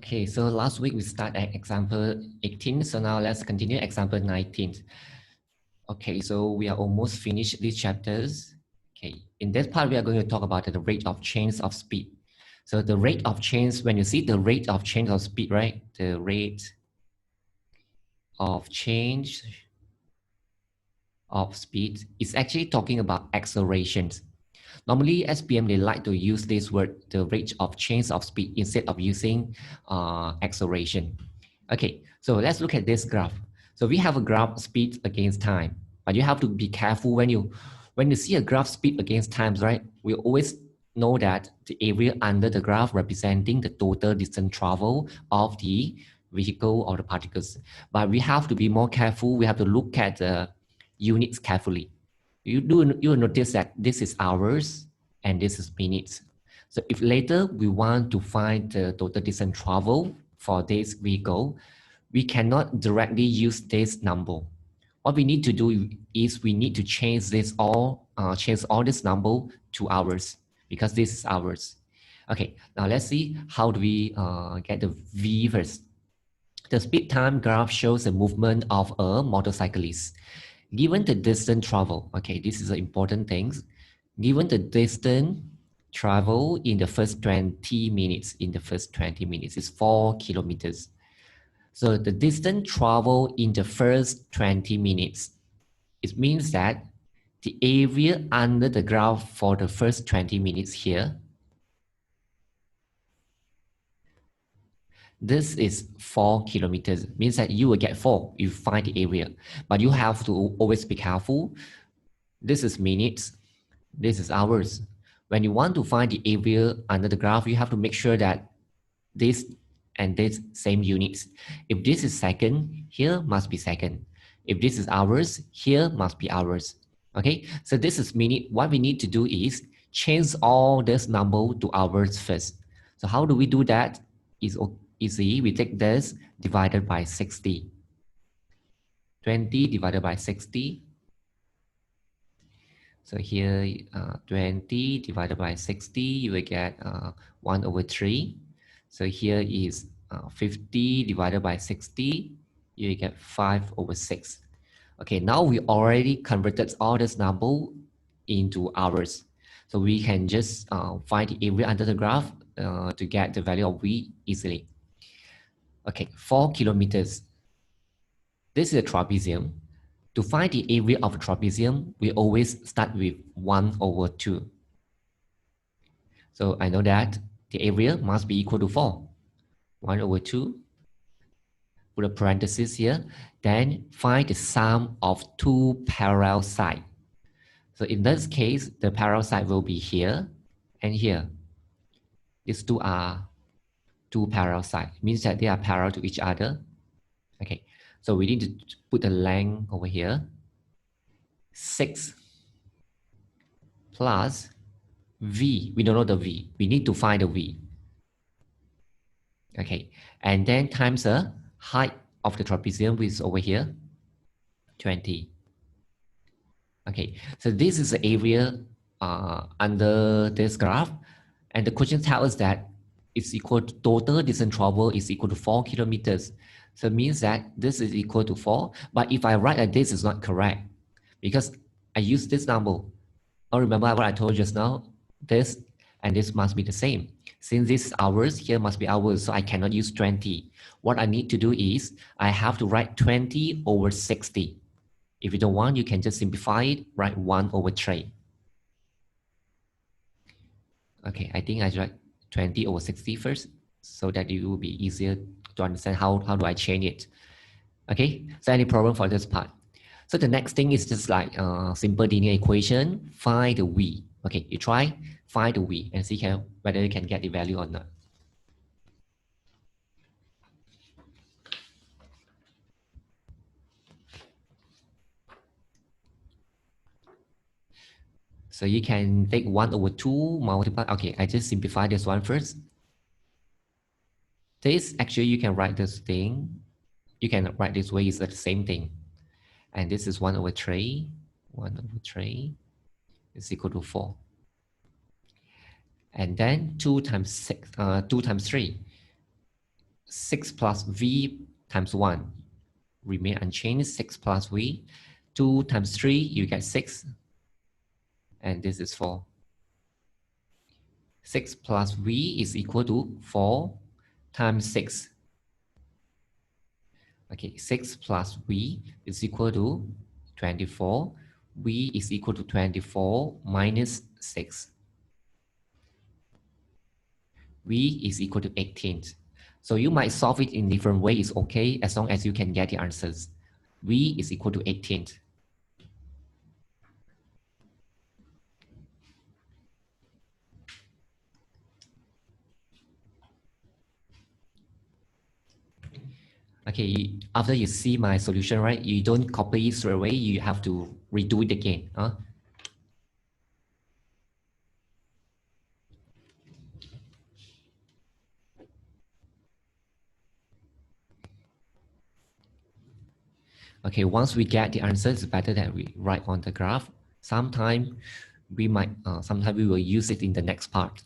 Okay, so last week we started at example 18, so now let's continue example 19. Okay, so we are almost finished these chapters. Okay, in this part we are going to talk about the rate of change of speed. So the rate of change, when you see the rate of change of speed, right? The rate of change of speed is actually talking about accelerations. Normally, SPM, they like to use this word, the rate of change of speed, instead of using acceleration. Okay, so let's look at this graph. So we have a graph speed against time, but you have to be careful when you see a graph speed against times, right? We always know that the area under the graph representing the total distance travel of the vehicle or the particles. But we have to be more careful. We have to look at the units carefully. You will notice that this is hours and this is minutes. So if later we want to find the total distance travel for this vehicle, we cannot directly use this number. What we need to do is we need to change all this number to hours, because this is hours. Okay, now let's see how do we get the V first. The speed time graph shows the movement of a motorcyclist. Given the distance travel, okay, this is an important thing. Given the distance travel in the first 20 minutes, is 4 kilometers. So the distance travel in the first 20 minutes, it means that the area under the graph for the first 20 minutes here, this is 4 kilometers, means that you will get 4 if you find the area. But you have to always be careful. This is minutes, this is hours. When you want to find the area under the graph, you have to make sure that this and this same units. If this is second, here must be second. If this is hours, here must be hours. Okay, so this is minute. What we need to do is change all this number to hours first. So how do we do that? It's easy. We take this divided by 60. 20 divided by 60. So here, 20 divided by 60, you will get 1 over 3. So here is 50 divided by 60, you will get 5 over 6. Okay, now we already converted all this number into hours. So we can just find the area under the graph to get the value of V easily. Okay, 4 kilometers. This is a trapezium. To find the area of a trapezium, we always start with 1 over 2. So I know that the area must be equal to 4. 1 over 2. Put a parenthesis here. Then find the sum of two parallel sides. So in this case, the parallel side will be here and here. These two are two parallel sides. It means that they are parallel to each other. Okay. So we need to put the length over here. 6 plus V. We don't know the V. We need to find the V. Okay. And then times the height of the trapezium, which is over here, 20. Okay. So this is the area under this graph. And the question tells us that it's equal to total distance travel is equal to 4 kilometers. So it means that this is equal to 4. But if I write like this, it's not correct, because I use this number. Oh, remember what I told you just now? This and this must be the same. Since this is hours, here must be hours, so I cannot use 20. What I need to do is I have to write 20 over 60. If you don't want, you can just simplify it, write 1 over 3. Okay, I think I write 20 over 60 first, so that it will be easier to understand how do I change it. Okay, so any problem for this part? So the next thing is just like simple linear equation, find the V. Okay, you try, find the V and see whether you can get the value or not. So you can take 1 over 2 multiply. Okay, I just simplify this one first. This actually you can write this thing. You can write this way, it's the same thing. And this is 1 over 3. 1 over 3 is equal to 4. And then 2 times 6, 2 times 3. 6 plus V times 1 remain unchanged, 6 plus V. 2 times 3, you get 6. And this is 4. 6 plus V is equal to 4 times 6. Okay, 6 plus V is equal to 24. V is equal to 24 minus 6. V is equal to 18. So you might solve it in different ways, okay, as long as you can get the answers. V is equal to 18. Okay, after you see my solution, right, you don't copy it straight away, you have to redo it again. Okay, once we get the answer, it's better that we write on the graph. Sometimes we will use it in the next part.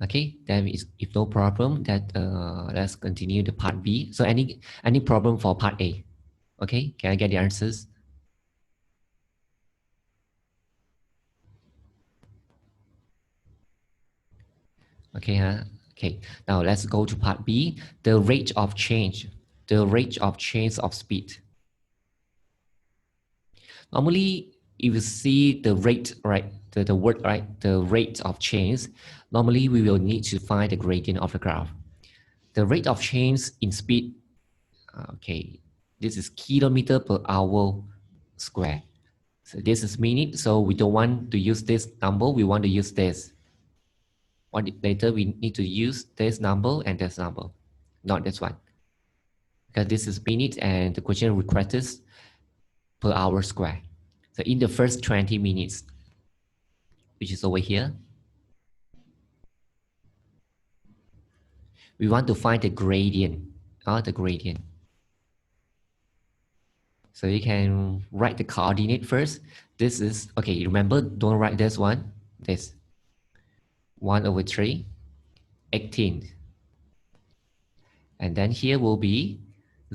Okay, then if no problem, that let's continue the part B. So any problem for part A? Okay, can I get the answers? Okay, okay. Now let's go to part B. The rate of change. The rate of change of speed. Normally, if you see the rate, right, the word, right, the rate of change, normally we will need to find the gradient of the graph. The rate of change in speed, okay, this is kilometer per hour square. So this is minute, so we don't want to use this number, we want to use this. Later we need to use this number and this number, not this one. Because this is minute and the question requires per hour square. So in the first 20 minutes, which is over here, we want to find the gradient, the gradient. So you can write the coordinate first. This is, okay, remember, don't write this one, this. 1 over 3, 18. And then here will be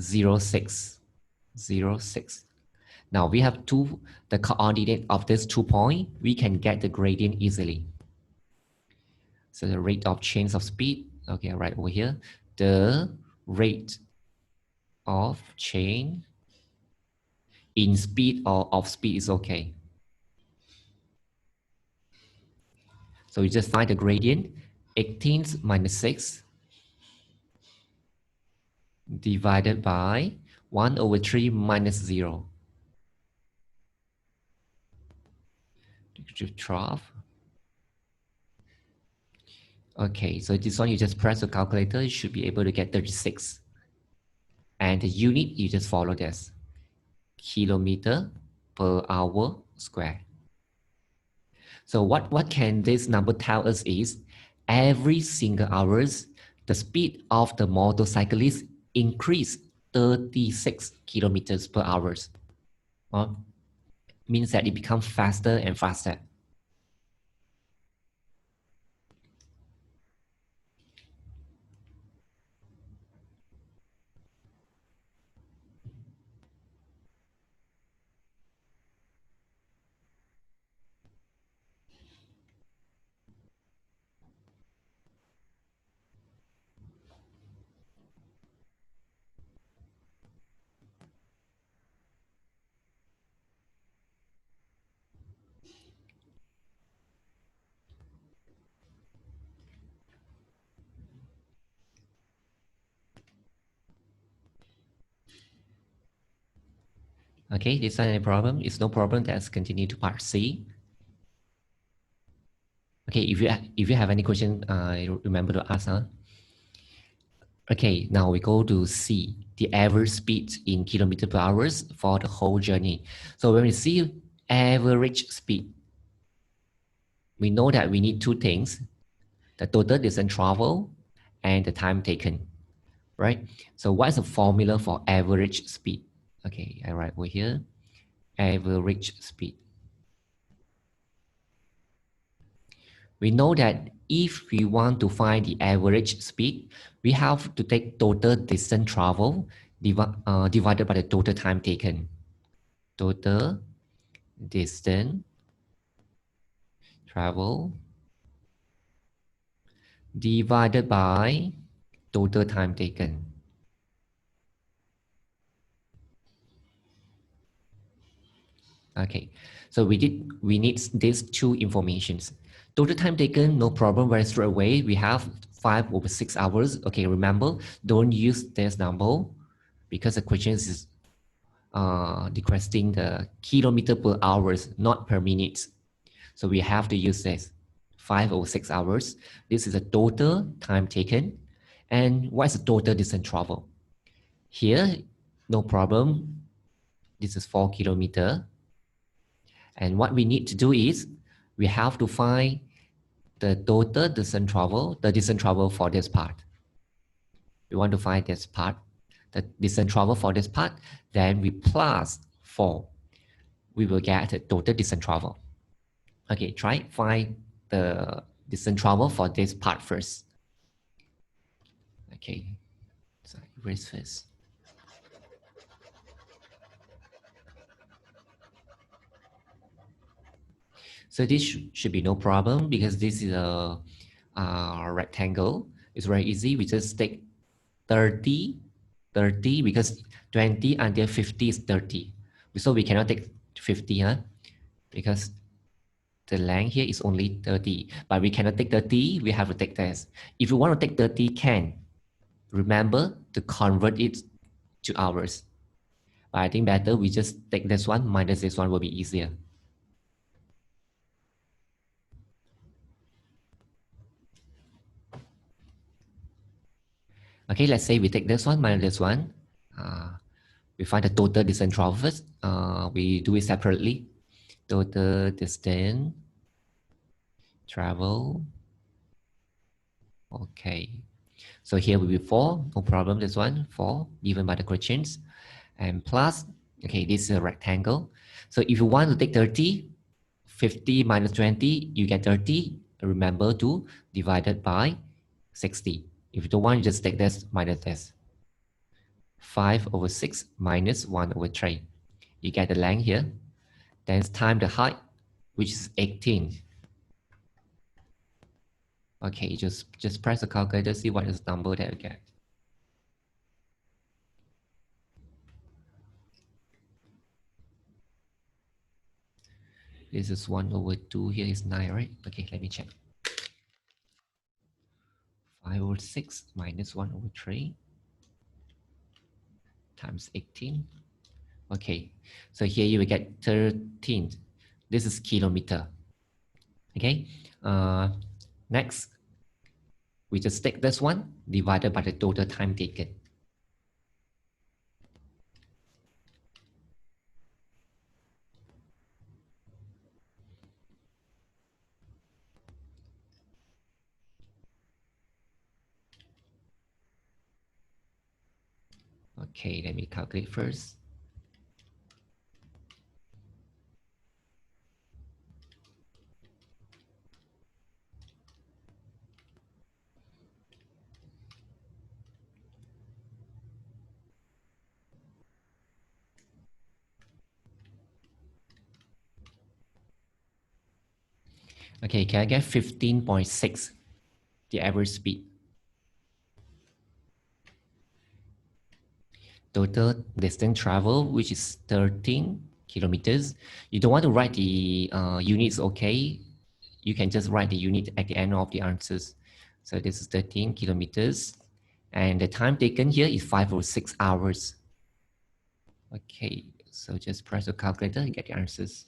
0, 6, 0, 6. Now we have the coordinate of these 2 points, we can get the gradient easily. So the rate of change of speed, okay, right over here, the rate of change in speed or of speed is okay. So you just find the gradient, 18 minus 6 divided by 1 over 3 minus 0. 12. Okay, so this one you just press the calculator, you should be able to get 36. And the unit, you just follow this. Kilometer per hour square. So what can this number tell us is, every single hours, the speed of the motorcyclist increase 36 kilometers per hour. Means that it becomes faster and faster. Okay, this is a problem. It's no problem. Let's continue to part C. Okay, if you have any question, remember to ask. Okay, now we go to C, the average speed in kilometer per hour for the whole journey. So when we see average speed, we know that we need two things: the total distance travel and the time taken, right? So what is the formula for average speed? Okay, I write over here, average speed. We know that if we want to find the average speed, we have to take total distance travel divided by the total time taken. Total distance travel divided by total time taken. Okay, so we need these two informations. Total time taken, no problem, very straight away. We have 5/6 hours. Okay, remember, don't use this number because the question is requesting the kilometer per hours, not per minute. So we have to use this 5/6 hours. This is the total time taken. And what is the total distance travel? Here, no problem. This is 4 kilometer. And what we need to do is we have to find the total distance travel, the distance travel for this part. We want to find this part, the distance travel for this part, then we plus 4. We will get the total distance travel. Okay, try find the distance travel for this part first. Okay, so erase first. So this should be no problem because this is a rectangle. It's very easy. We just take 30, 30 because 20 until 50 is 30. So we cannot take 50, huh? Because the length here is only 30. But we cannot take 30, we have to take this. If you want to take 30, can. Remember to convert it to hours. But I think better we just take this one minus this one will be easier. Okay, let's say we take this one minus this one. We find the total distance travel first. We do it separately. Total distance travel. Okay. So here will be 4, no problem, this one, 4, given by the questions. And plus, okay, this is a rectangle. So if you want to take 30, 50 minus 20, you get 30. Remember to divide it by 60. If you don't want, you just take this minus this. 5/6 minus 1/3. You get the length here. Then times the height, which is 18. Okay, just press the calculator, see what is the number that you get. This is 1/2, here is 9, right? Okay, let me check. 5/6 minus 1/3 times 18. Okay, so here you will get 13. This is kilometer. Okay, next, we just take this one divided by the total time taken. Okay, let me calculate first. Okay, can I get 15.6, the average speed? Total distance travel, which is 13 kilometers. You don't want to write the units, okay? You can just write the unit at the end of the answers. So this is 13 kilometers. And the time taken here is 5/6 hours. Okay, so just press the calculator and get the answers.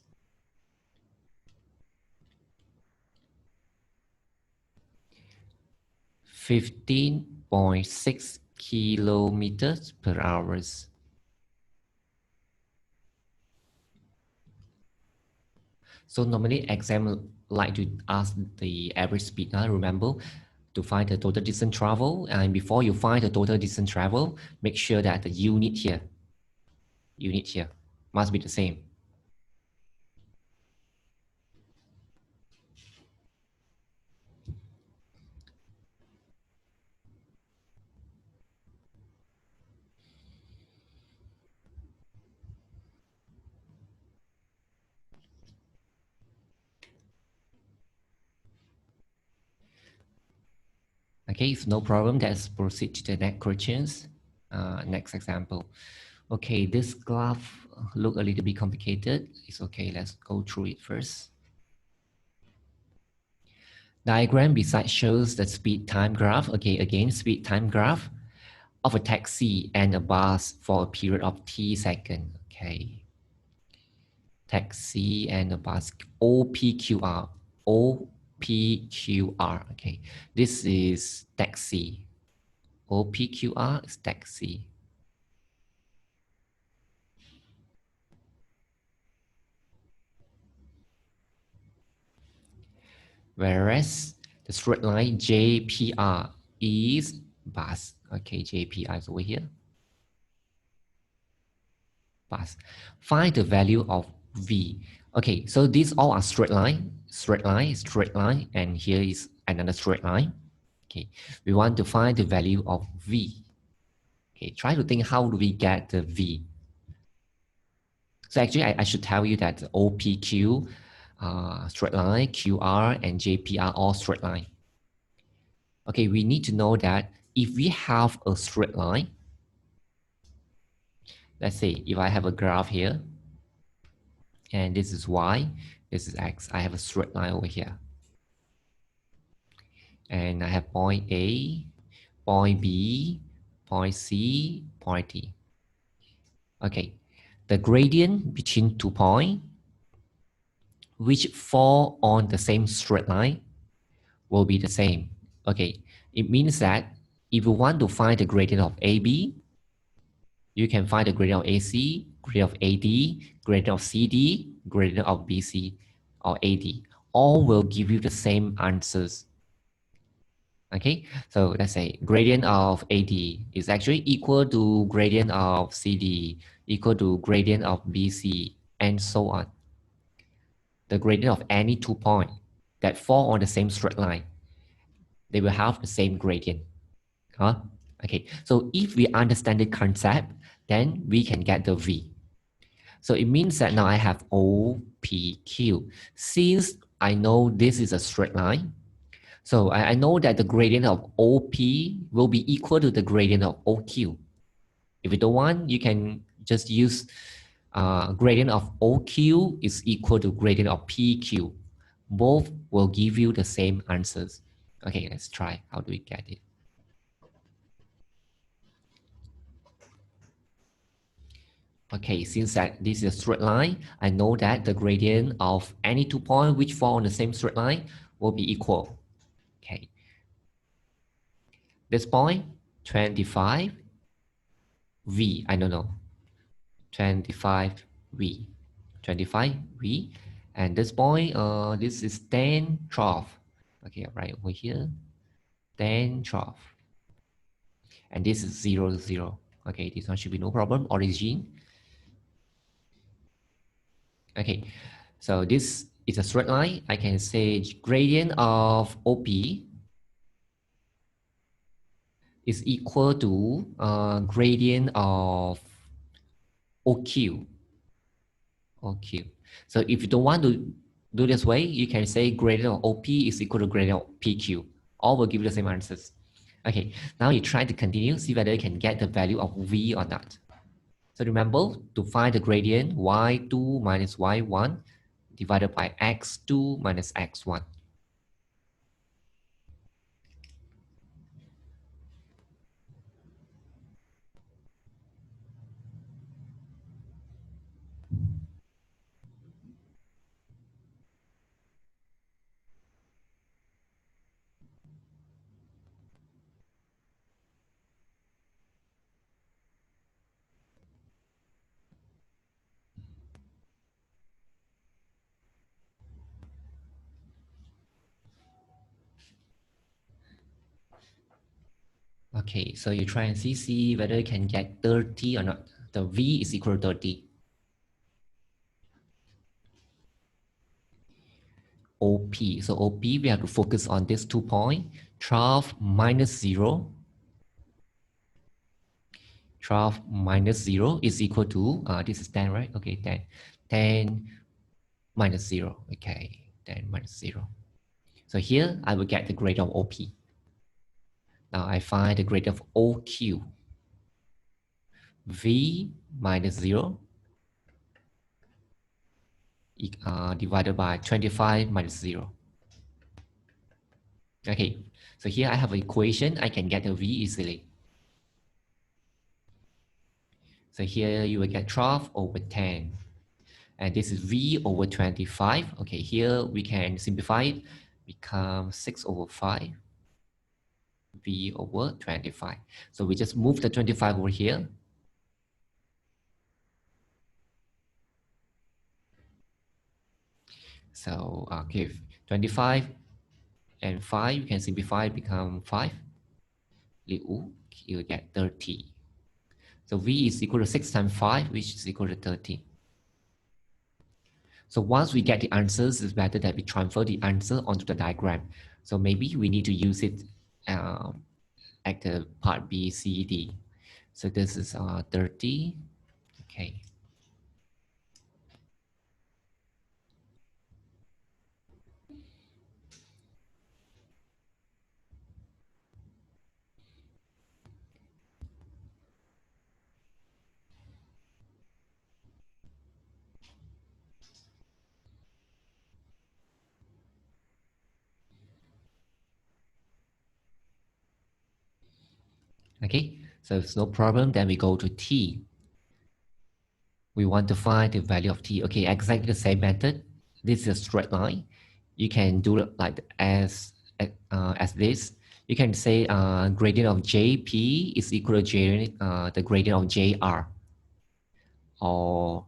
15.6 kilometers per hour. So normally exam like to ask the average speed. Remember, to find the total distance travel. And before you find the total distance travel, make sure that the unit here must be the same. Okay, so no problem. Let's proceed to the next questions. Next example. Okay, this graph look a little bit complicated. It's okay. Let's go through it first. Diagram beside shows the speed time graph. Okay, again, speed time graph of a taxi and a bus for a period of t seconds. Okay, taxi and a bus. OPQR. OPQR. Okay, this is taxi. OPQR is taxi. Whereas the straight line JPR is bus. Okay, JPR is over here. Bus. Find the value of V. Okay, so these all are straight line, and here is another straight line. Okay, we want to find the value of V. Okay, try to think how do we get the V. So actually, I should tell you that OPQ, straight line, QR, and JPR all straight line. Okay, we need to know that if we have a straight line, let's say if I have a graph here, and this is Y, this is X, I have a straight line over here. And I have point A, point B, point C, point D. Okay, the gradient between 2 points, which fall on the same straight line, will be the same. Okay, it means that if you want to find the gradient of AB, you can find the gradient of AC, gradient of AD, gradient of CD, gradient of BC, or AD. All will give you the same answers. Okay, so let's say gradient of AD is actually equal to gradient of CD, equal to gradient of BC, and so on. The gradient of any 2 points that fall on the same straight line, they will have the same gradient. Huh? Okay, so if we understand the concept, then we can get the V. So it means that now I have OPQ. Since I know this is a straight line, so I know that the gradient of OP will be equal to the gradient of OQ. If you don't want, you can just use gradient of OQ is equal to gradient of PQ. Both will give you the same answers. Okay, let's try. How do we get it? Okay, since that this is a straight line, I know that the gradient of any 2 points which fall on the same straight line will be equal. Okay. This point, 25 V, I don't know, 25 V, 25 V. And this point, this is 10, 12. Okay, right over here, 10, 12. And this is 0, 0. Okay, this one should be no problem, origin. Okay, so this is a straight line. I can say gradient of OP is equal to gradient of OQ. OQ. So if you don't want to do this way, you can say gradient of OP is equal to gradient of PQ. All will give you the same answers. Okay, now you try to continue, see whether you can get the value of V or not. So remember, to find the gradient, y2 minus y1 divided by x2 minus x1. Okay, so you try and see whether you can get 30 or not. The V is equal to 30. OP. So OP, we have to focus on this 2 point. 12 minus 0. 12 minus 0 is equal to, this is 10, right? Okay, 10. 10 minus 0. Okay, 10 minus 0. So here, I will get the grade of OP. Now I find the grade of OQ. V minus 0 divided by 25 minus 0. Okay, so here I have an equation. I can get the V easily. So here you will get 12 over 10. And this is V over 25. Okay, here we can simplify it. Become 6 over 5. V over 25. So we just move the 25 over here. So okay, 25 and 5, you can simplify, become 5. You get 30. So V is equal to 6 times 5, which is equal to 30. So once we get the answers, it's better that we transfer the answer onto the diagram. So maybe we need to use it at the part B, C, D. So this is 30. Okay. Okay, so it's no problem. Then we go to T. We want to find the value of T. Okay, exactly the same method. This is a straight line. You can do it like as this. You can say gradient of JP is equal to the gradient of JR, or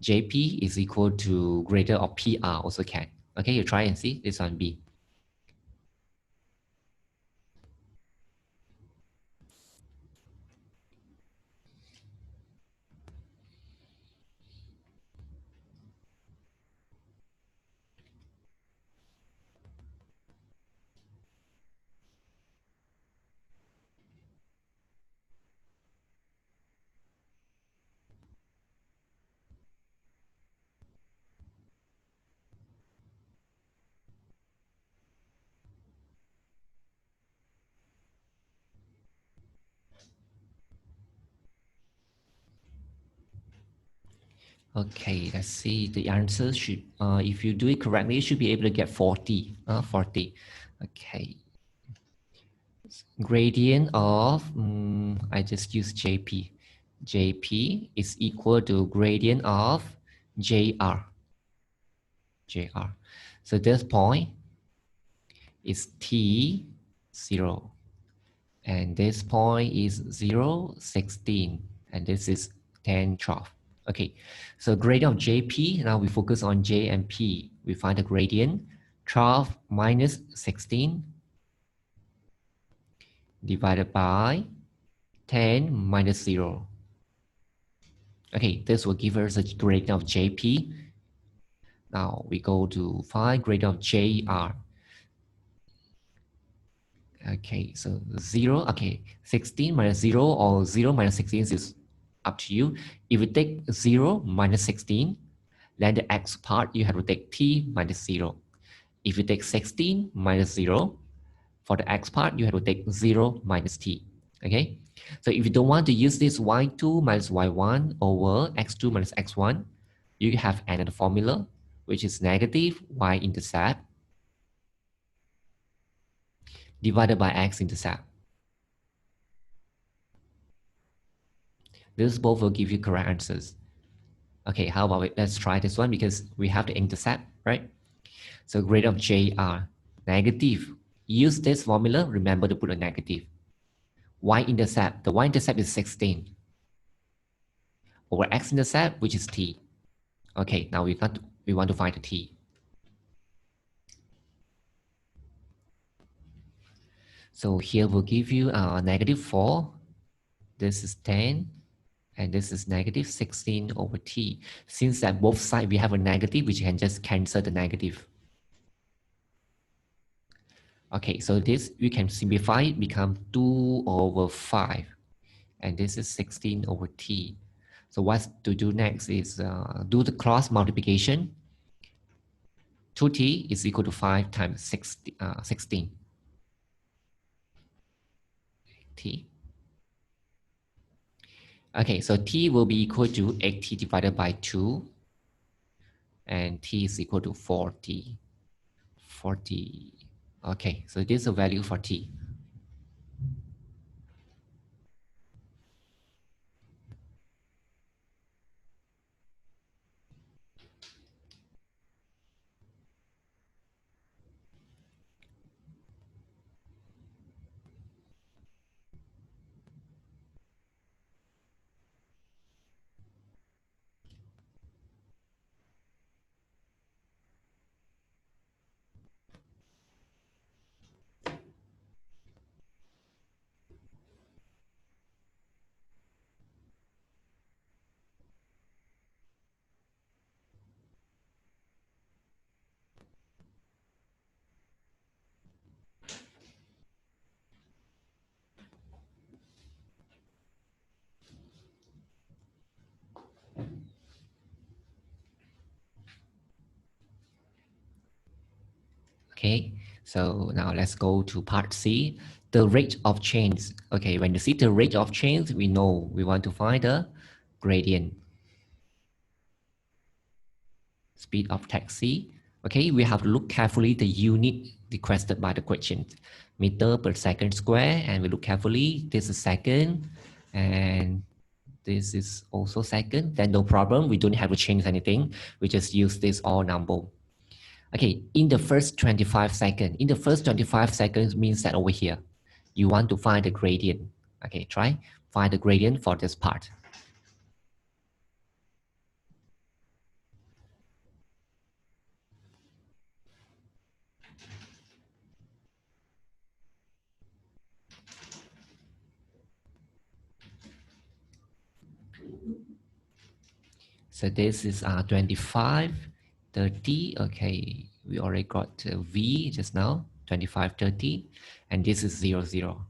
JP is equal to gradient of PR also can. Okay, you try and see this one B. Okay, let's see. The answer should, if you do it correctly, you should be able to get 40. 40. Okay. Gradient of, I just use JP. JP is equal to gradient of JR. JR. So this point is T0. And this point is 0, 16. And this is 10, 12. Okay, so gradient of JP, now we focus on J and P. We find the gradient, 12 minus 16 divided by 10 minus 0. Okay, this will give us a gradient of JP. Now we go to find gradient of JR. Okay, so 0, okay, 16 minus 0 or 0 minus 16 is up to you. If you take 0 minus 16, then the x part, you have to take t minus 0. If you take 16 minus 0, for the x part, you have to take 0 minus t. Okay? So if you don't want to use this y2 minus y1 over x2 minus x1, you have another formula, which is negative y-intercept divided by x-intercept. This both will give you correct answers. Okay, how about it? Let's try this one because we have the intercept, right? So gradient of JR, negative. Use this formula, remember to put a negative. Y-intercept, the y-intercept is 16 over x-intercept, which is t. Okay, now we want to find the t. So here we'll give you -4. This is 10. And this is -16 over t. Since at both sides we have a negative, we can just cancel the negative. Okay, so this we can simplify it, become 2 over 5. And this is 16 over t. So what to do next is do the cross multiplication. 2t is equal to 5 times 16 t. Okay, so t will be equal to 8t divided by 2. And t is equal to 40. 40. Okay, so this is a value for t. Okay, so now let's go to part C, the rate of change. Okay, when you see the rate of change, we know we want to find the gradient. Speed of taxi. Okay, we have to look carefully the unit requested by the question. Meter per second square, and we look carefully, this is second, and this is also second. Then no problem, we don't have to change anything. We just use this all number. Okay, in the first 25 seconds, means that over here, you want to find the gradient. Okay, try find the gradient for this part. So this is 25, 30. Okay, we already got V just now, 25, 30. And this is 0, 0.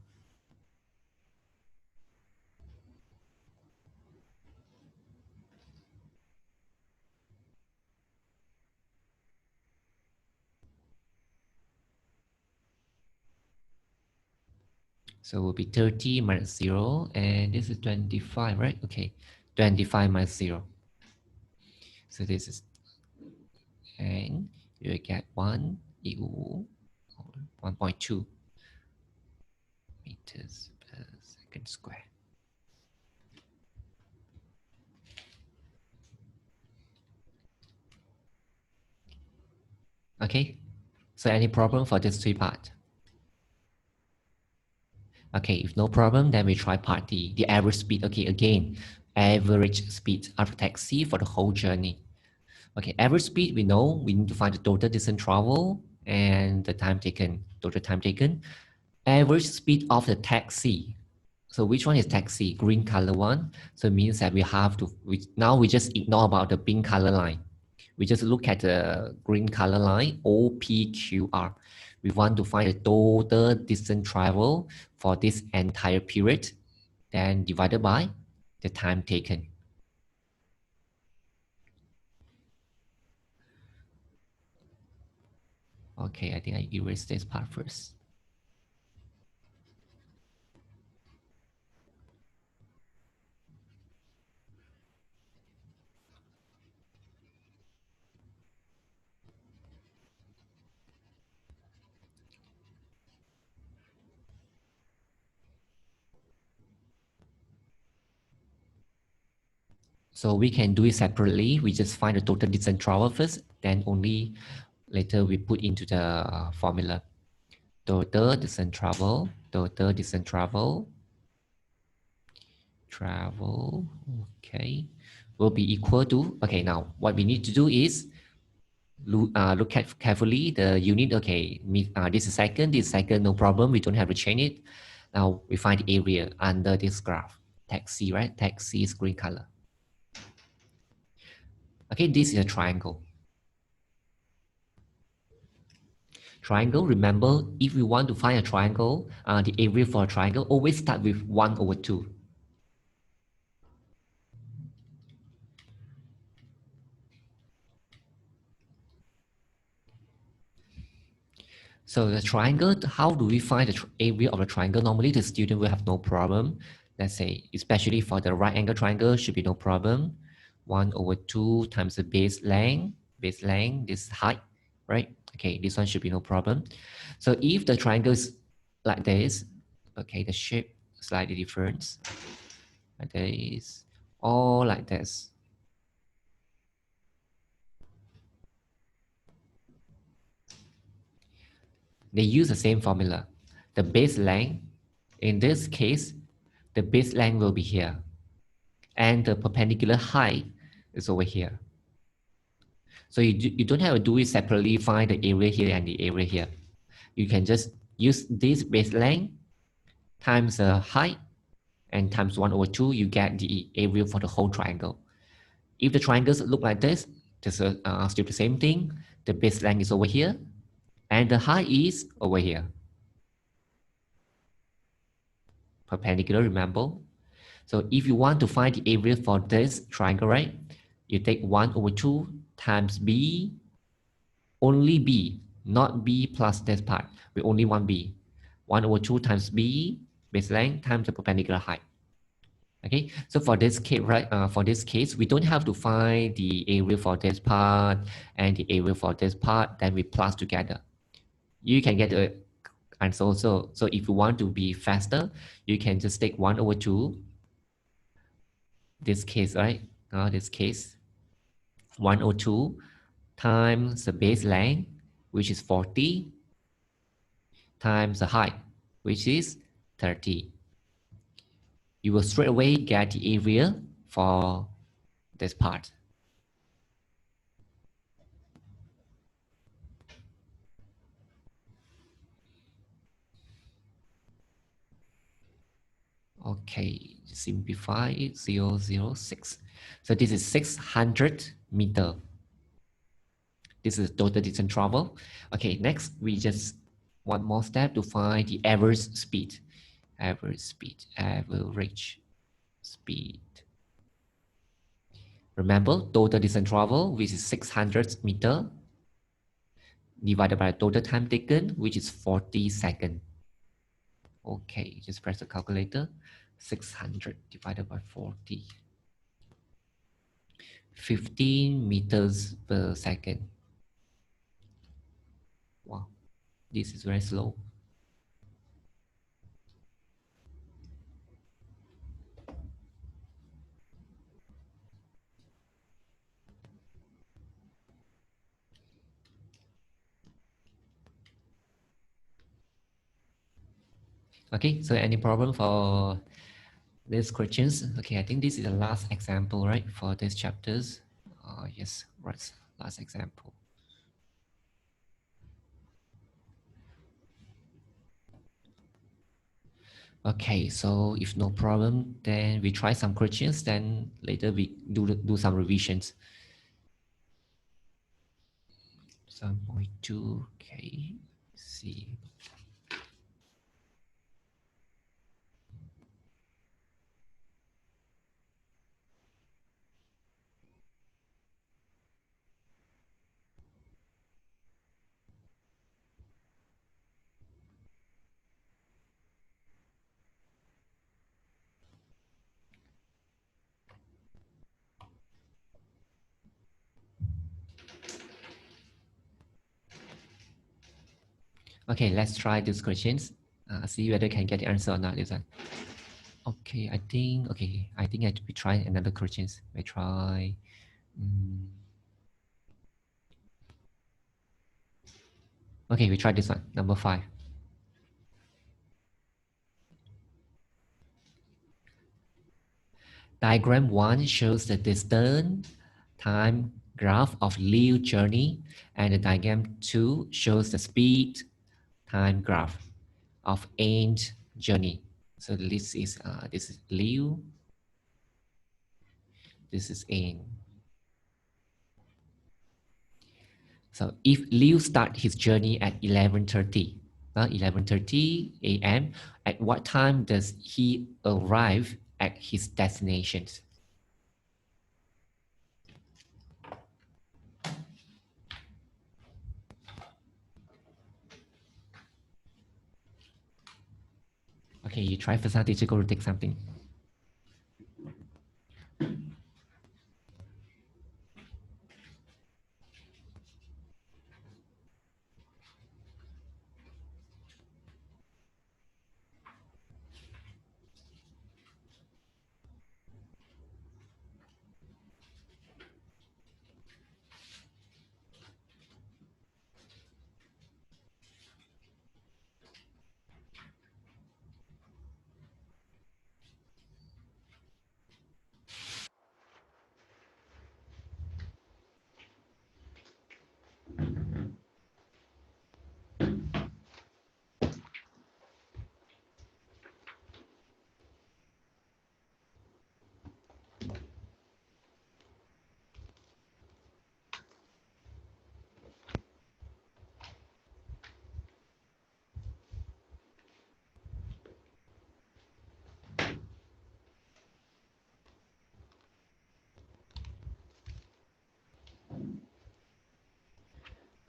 So it will be 30 minus 0. And this is 25, right? Okay, 25 minus 0. So this is, and you will get 1 equal 1.2 meters per second square. Okay, so any problem for this three part? Okay, if no problem, then we try part D, the average speed. Okay, again, average speed of a taxi for the whole journey. Okay, average speed, we know we need to find the total distance travel and the time taken, total time taken. Average speed of the taxi. So which one is taxi? Green color one. So it means that we have to, now we just ignore about the pink color line. We just look at the green color line, OPQR. We want to find the total distance travel for this entire period, then divided by the time taken. Okay, I think I erase this part first. So we can do it separately. We just find the total distance travel first, then only later we put into the formula. Total distance travel, okay, will be equal to, okay, now what we need to do is look at carefully the unit. Okay, this is second, no problem. We don't have to change it. Now we find the area under this graph. Taxi, right? Taxi is green color. Okay, this is a triangle. Triangle, remember, if we want to find a triangle, the area for a triangle always start with 1 over 2. So the triangle, how do we find the area of the triangle? Normally the student will have no problem. Let's say, especially for the right angle triangle, should be no problem. 1 over 2 times the base length, this height, right? Okay, this one should be no problem. So if the triangle is like this, okay, the shape slightly different, like this, or like this. They use the same formula. The base length, in this case, the base length will be here. And the perpendicular height is over here. So you don't have to do it separately, find the area here and the area here. You can just use this base length times the height and times 1 over 2, you get the area for the whole triangle. If the triangles look like this, just still the same thing. The base length is over here and the height is over here. Perpendicular, remember? So if you want to find the area for this triangle, right? You take 1 over 2 times b, only b, not b plus this part. We only want b. 1 over 2 times b, base length, times the perpendicular height. Okay, so for this case, right? For this case, we don't have to find the area for this part and the area for this part. Then we plus together. You can get the answer also. So if you want to be faster, you can just take 1 over 2. This case, right? This case, 1 over 2 times the base length, which is 40, times the height, which is 30. You will straight away get the area for this part. Okay, simplify it, 006. So this is 600 meter. This is total distance travel. Okay, next we just one more step to find the average speed. Average speed. Remember, total distance travel, which is 600 meter, divided by total time taken, which is 40 seconds. Okay, just press the calculator. 600 divided by 40. 15 meters per second. Wow, this is very slow. Okay, so any problem for these questions? Okay, I think this is the last example, right, for these chapters. Yes, right, last example. Okay, so if no problem, then we try some questions, then later we do some revisions. 7.2, okay, see. Okay, let's try these questions. See whether can get the answer or not. This one. Okay, I think we try another questions. We try. Okay, we try this one. Number 5. Diagram 1 shows the distance, time graph of Liu journey, and the diagram 2 shows the speed time graph of Ain's journey. So this is Liu, this is Ain. So if Liu start his journey at 11:30, 11:30 a.m., at what time does he arrive at his destination? Okay, you try first, did you go to take something?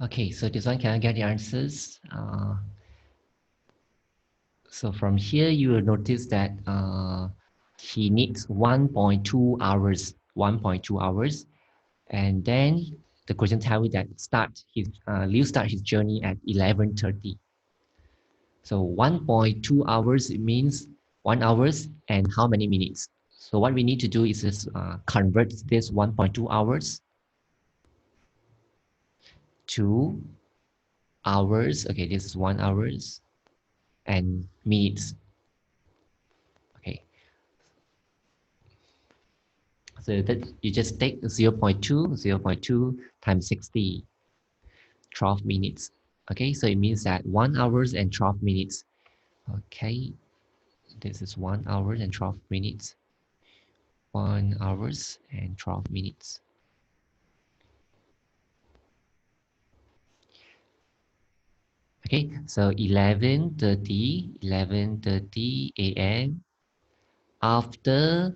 Okay, so this one, can I get the answers? So from here, you will notice that he needs 1.2 hours, 1.2 hours. And then the question tells me that Liu start his journey at 11:30. So 1.2 hours, it means 1 hours and how many minutes? So what we need to do is just convert this 1.2 hours to hours. Okay, this is 1 hours and minutes. Okay, so that you just take 0.2 times 60, 12 minutes. Okay, so it means that 1 hours and 12 minutes. Okay, this is 1 hour and 12 minutes. 1 hours and 12 minutes. Okay, so 11:30 a.m. After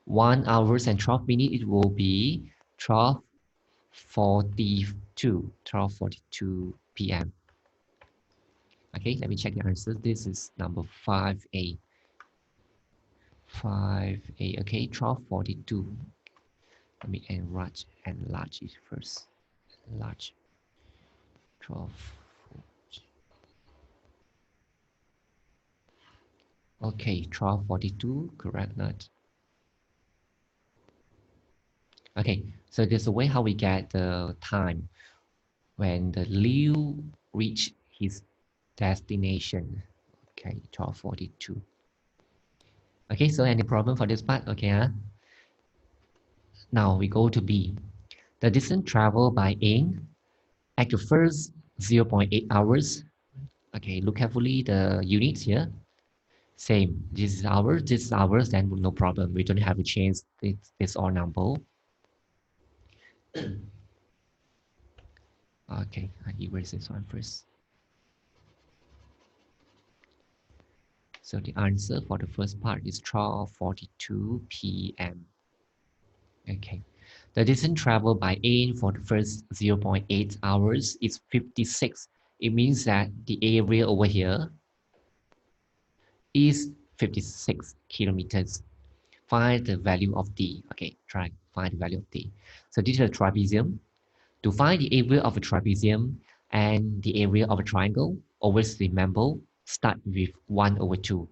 1 hours and 12 minutes, it will be 12:42 p.m. Okay, let me check the answer. This is number 5A. 5A, okay, 12:42. Let me enlarge it first. Enlarge. 12. Okay, 12:42, correct not? Okay, so there's a way how we get the time when the Liu reach his destination. Okay, 12:42. Okay, so any problem for this part? Okay, now we go to B. The distance traveled by aim at the first 0.8 hours. Okay, look carefully the units here. Same, this is hours, then no problem. We don't have to change this all number. Okay, I erase this one first. So the answer for the first part is 12:42 p.m. Okay. The distance traveled by aim for the first 0.8 hours is 56. It means that the area over here is 56 kilometers. Find the value of D. Okay, try find the value of D. So this is a trapezium. To find the area of a trapezium and the area of a triangle, always remember, start with 1/2.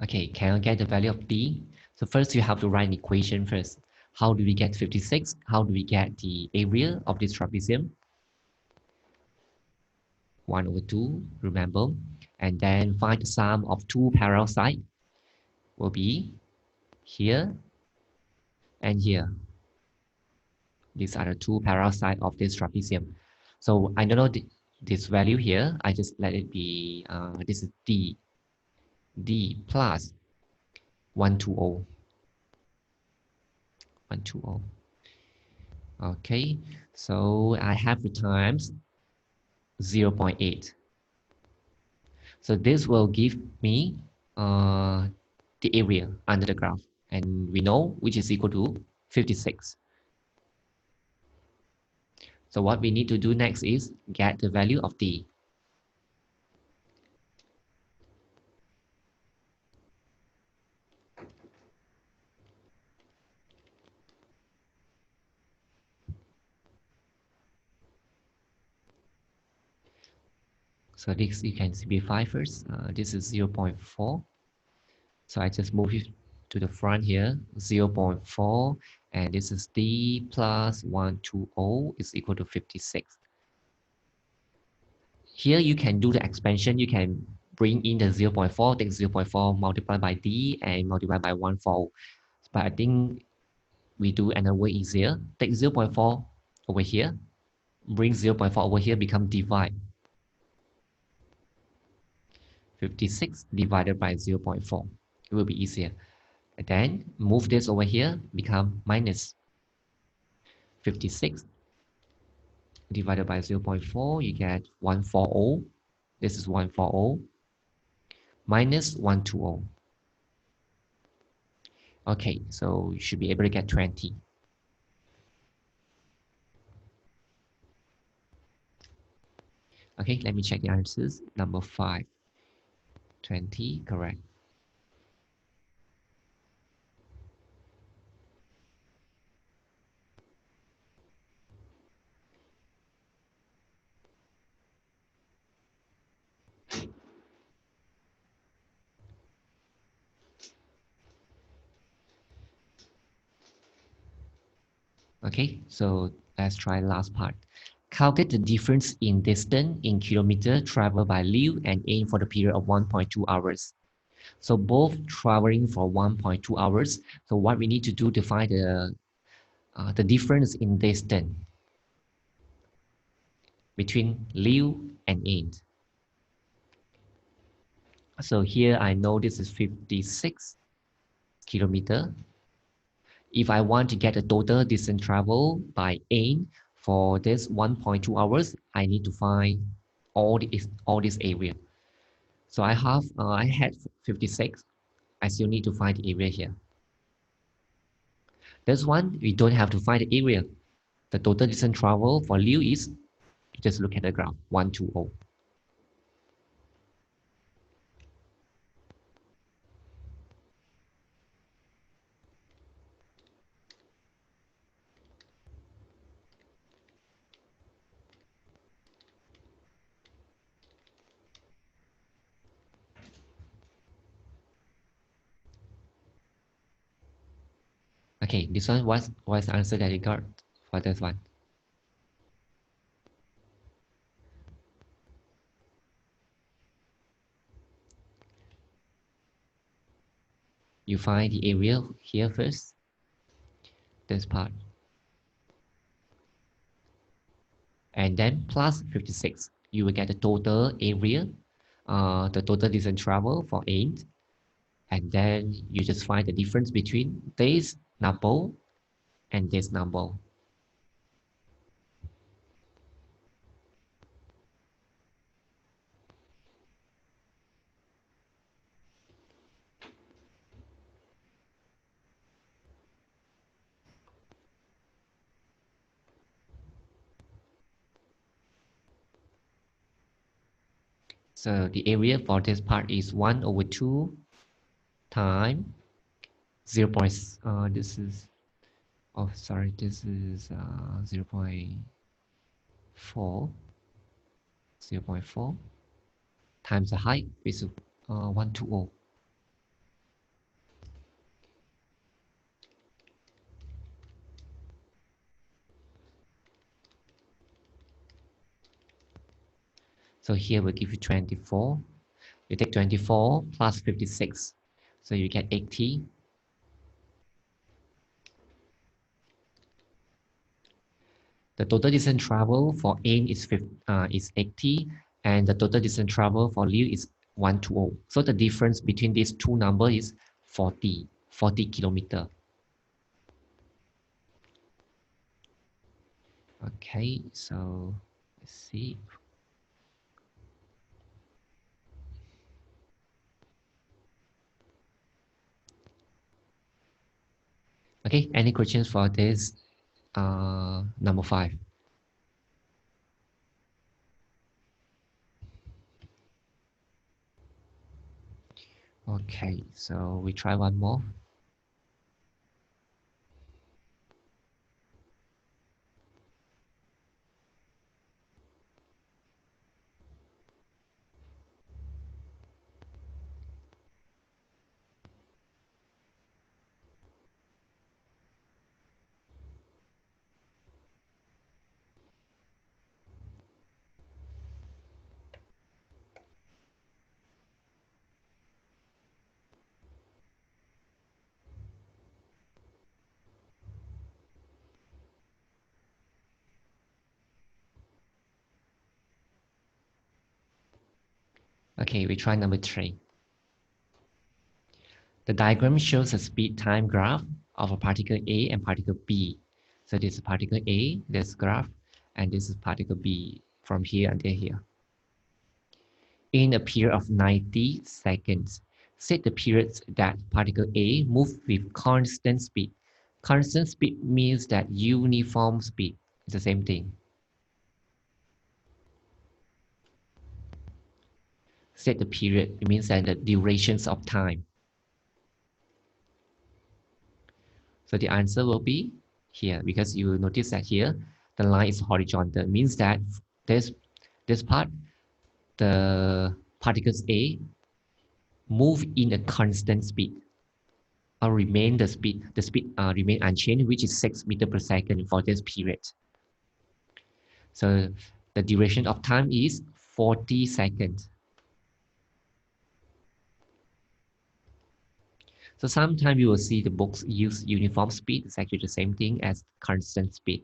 Okay, can I get the value of D? So first you have to write an equation first. How do we get 56? How do we get the area of this trapezium? 1 over 2, remember? And then find the sum of two parallel sides will be here and here. These are the two parallel sides of this trapezium. So I don't know this value here. I just let it be, this is D. D plus 120. 120. Okay, so I have the times 0.8. So this will give me the area under the graph. And we know which is equal to 56. So what we need to do next is get the value of D. So this you can simplify first. This is 0.4. So I just move it to the front here, 0.4. And this is D plus 120 is equal to 56. Here you can do the expansion. You can bring in the 0.4, take 0.4, multiply by D and multiply by 1/4. But I think we do another way easier. Take 0.4 over here, bring 0.4 over here, become divide. 56 divided by 0.4. It will be easier. And then move this over here, become minus 56 divided by 0.4, you get 140. This is 140 minus 120. Okay, so you should be able to get 20. Okay, let me check the answers. Number 5, 20, correct. Okay, so let's try last part. Calculate the difference in distance in kilometer traveled by Liu and aim for the period of 1.2 hours. So both traveling for 1.2 hours. So what we need to do to find the difference in distance between Liu and Ain. So here I know this is 56 kilometer. If I want to get the total distance travel by Ain for this 1.2 hours, I need to find all this area. So I had 56. I still need to find the area here. This one, we don't have to find the area. The total distance travel for Liu is, just look at the graph, 120. Okay, this one what's the answer that you got for this one? You find the area here first, this part, and then plus 56. You will get the total area, the total distance travel for 8, and then you just find the difference between this number and this number. So the area for this part is 1 over 2 times 0. This is, oh sorry, this is 0 0.4, 0.4 times the height, which is 120. So here we'll give you 24. You take 24 plus 56. So you get 80. The total distance travel for aim is 80, and the total distance travel for Liu is 120. So the difference between these two numbers is 40 kilometer. Okay, so let's see. Okay, any questions for this number 5? Okay, so we try one more. Okay, we try number 3. The diagram shows a speed time graph of a particle A and particle B. So this is particle A, this graph, and this is particle B from here until here. In a period of 90 seconds, set the periods that particle A moves with constant speed. Constant speed means that uniform speed. It's the same thing. Set the period, it means that the durations of time. So the answer will be here, because you will notice that here the line is horizontal. It means that this part, the particles A move in a constant speed or remain the speed remain unchanged, which is 6 meters per second for this period. So the duration of time is 40 seconds. So sometimes you will see the books use uniform speed. It's actually the same thing as constant speed.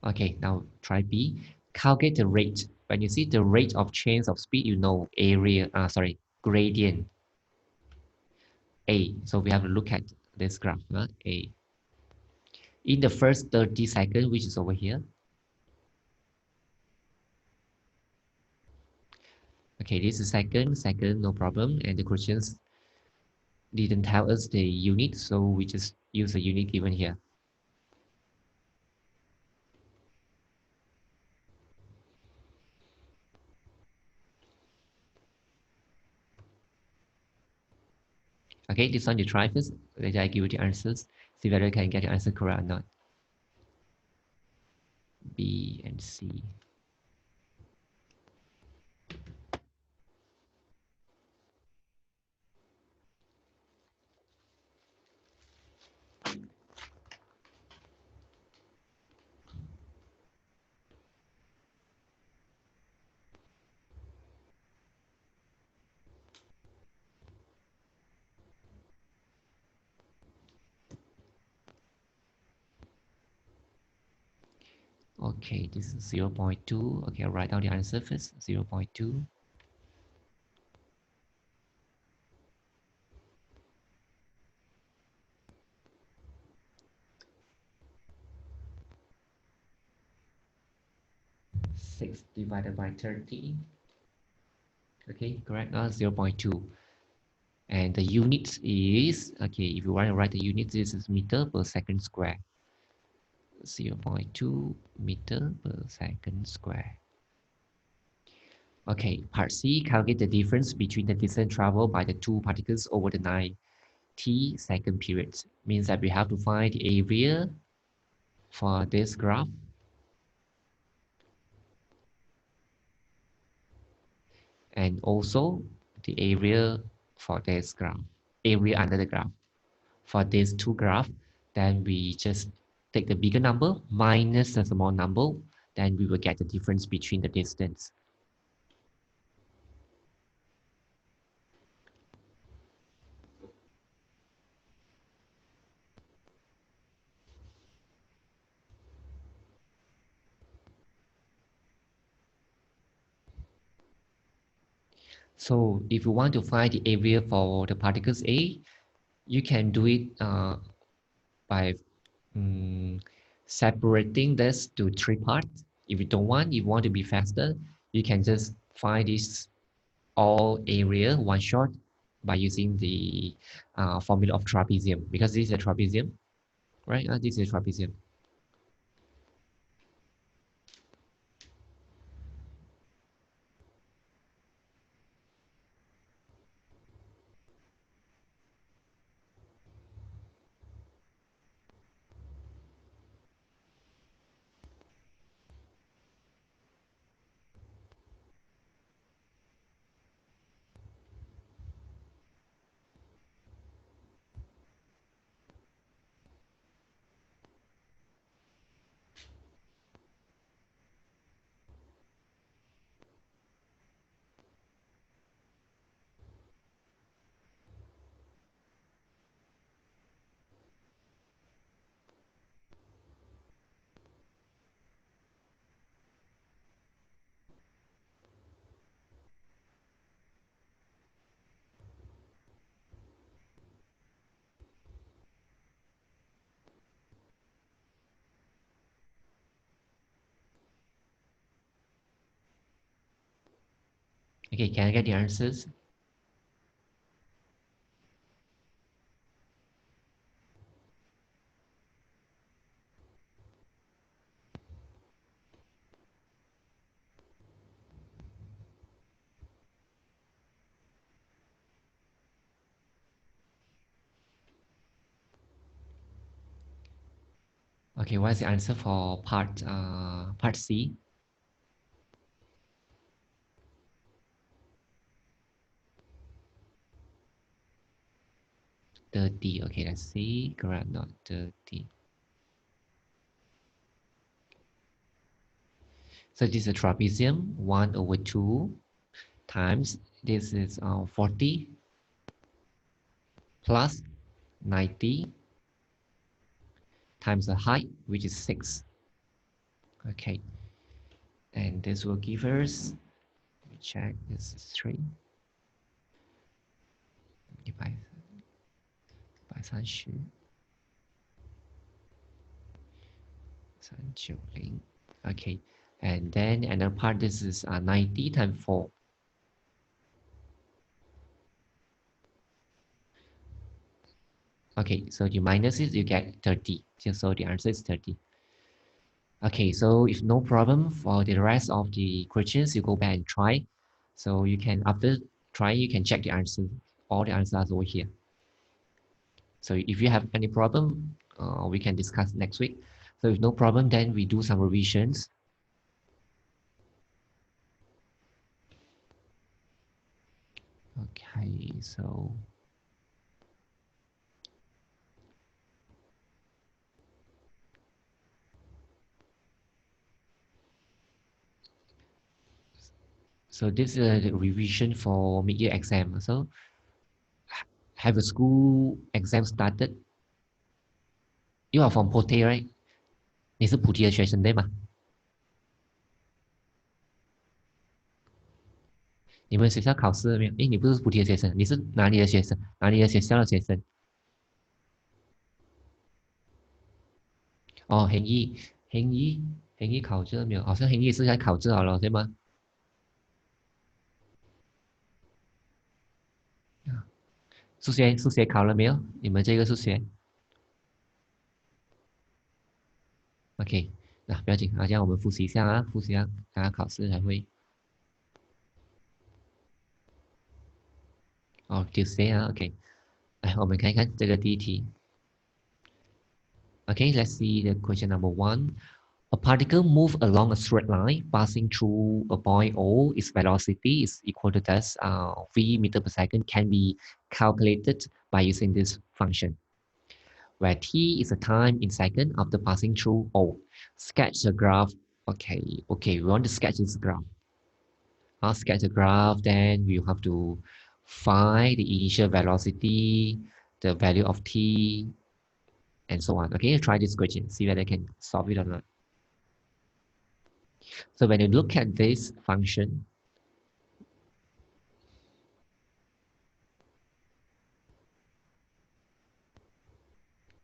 Okay, now try B. Calculate the rate. When you see the rate of change of speed, you know gradient A. So we have to look at this graph, A. In the first 30 seconds, which is over here. Okay, this is second, no problem. And the questions didn't tell us the unit, so we just use the unit given here. Okay, this one you try first. Later I give you the answers. See whether you can get the answer correct or not. B and C. Okay, this is 0.2. Okay, I'll write down the answer first. 0.2. Six divided by 30. Okay, correct. 0.2. And the unit is, okay, if you want to write the unit, this is meter per second square. 0.2 meter per second square. Okay, part C, calculate the difference between the distance traveled by the two particles over the 90-second period. Means that we have to find the area for this graph. And also the area for this graph, area under the graph. For these two graphs, then we just take the bigger number minus the small number, then we will get the difference between the distance. So if you want to find the area for the particles A, you can do it by separating this to three parts. If you want to be faster, you can just find this all area one shot by using the formula of trapezium, because this is a trapezium, right? This is a trapezium. Okay, can I get the answers? Okay, what's the answer for part C? 30. Okay, let's see. Correct, not 30. So this is a trapezium, 1 over 2 times, this is 40 plus 90 times the height, which is 6. Okay, and this will give us, let me check, this is 3. Divide by 30, 390. Okay, and then another part, this is 90 times 4. Okay, so you minus it, you get 30. So the answer is 30. Okay, so if no problem for the rest of the questions, you go back and try. So you can, after try, you can check the answer. All the answers over here. So if you have any problem, we can discuss next week. So if no problem, then we do some revisions. Okay, so this is the revision for mid-year exam. So have a school exam started? You are from Pote, right? 你是菩提的学生对吗？你们学校考试了没有？诶，你不是菩提的学生，你是哪里的学生？哪里的学校的学生？哦，恒一考这了没有？好像恒一是在考这好了，对吗？数学考了没有？你们这个数学？OK，那不要紧，这样我们复习一下啊，复习一下，大家考试才会。哦，Tuesday 啊，OK，来，我们看一看这个第一题。Okay, let's see the question number 1. A particle moves along a straight line passing through a point O. Its velocity is equal to thus v meter per second can be calculated by using this function, where t is the time in second after passing through O. Sketch the graph Okay, we want to sketch this graph. I'll sketch a graph, then you have to find the initial velocity, the value of t, and so on. Okay, try this question, see whether I can solve it or not. So when you look at this function,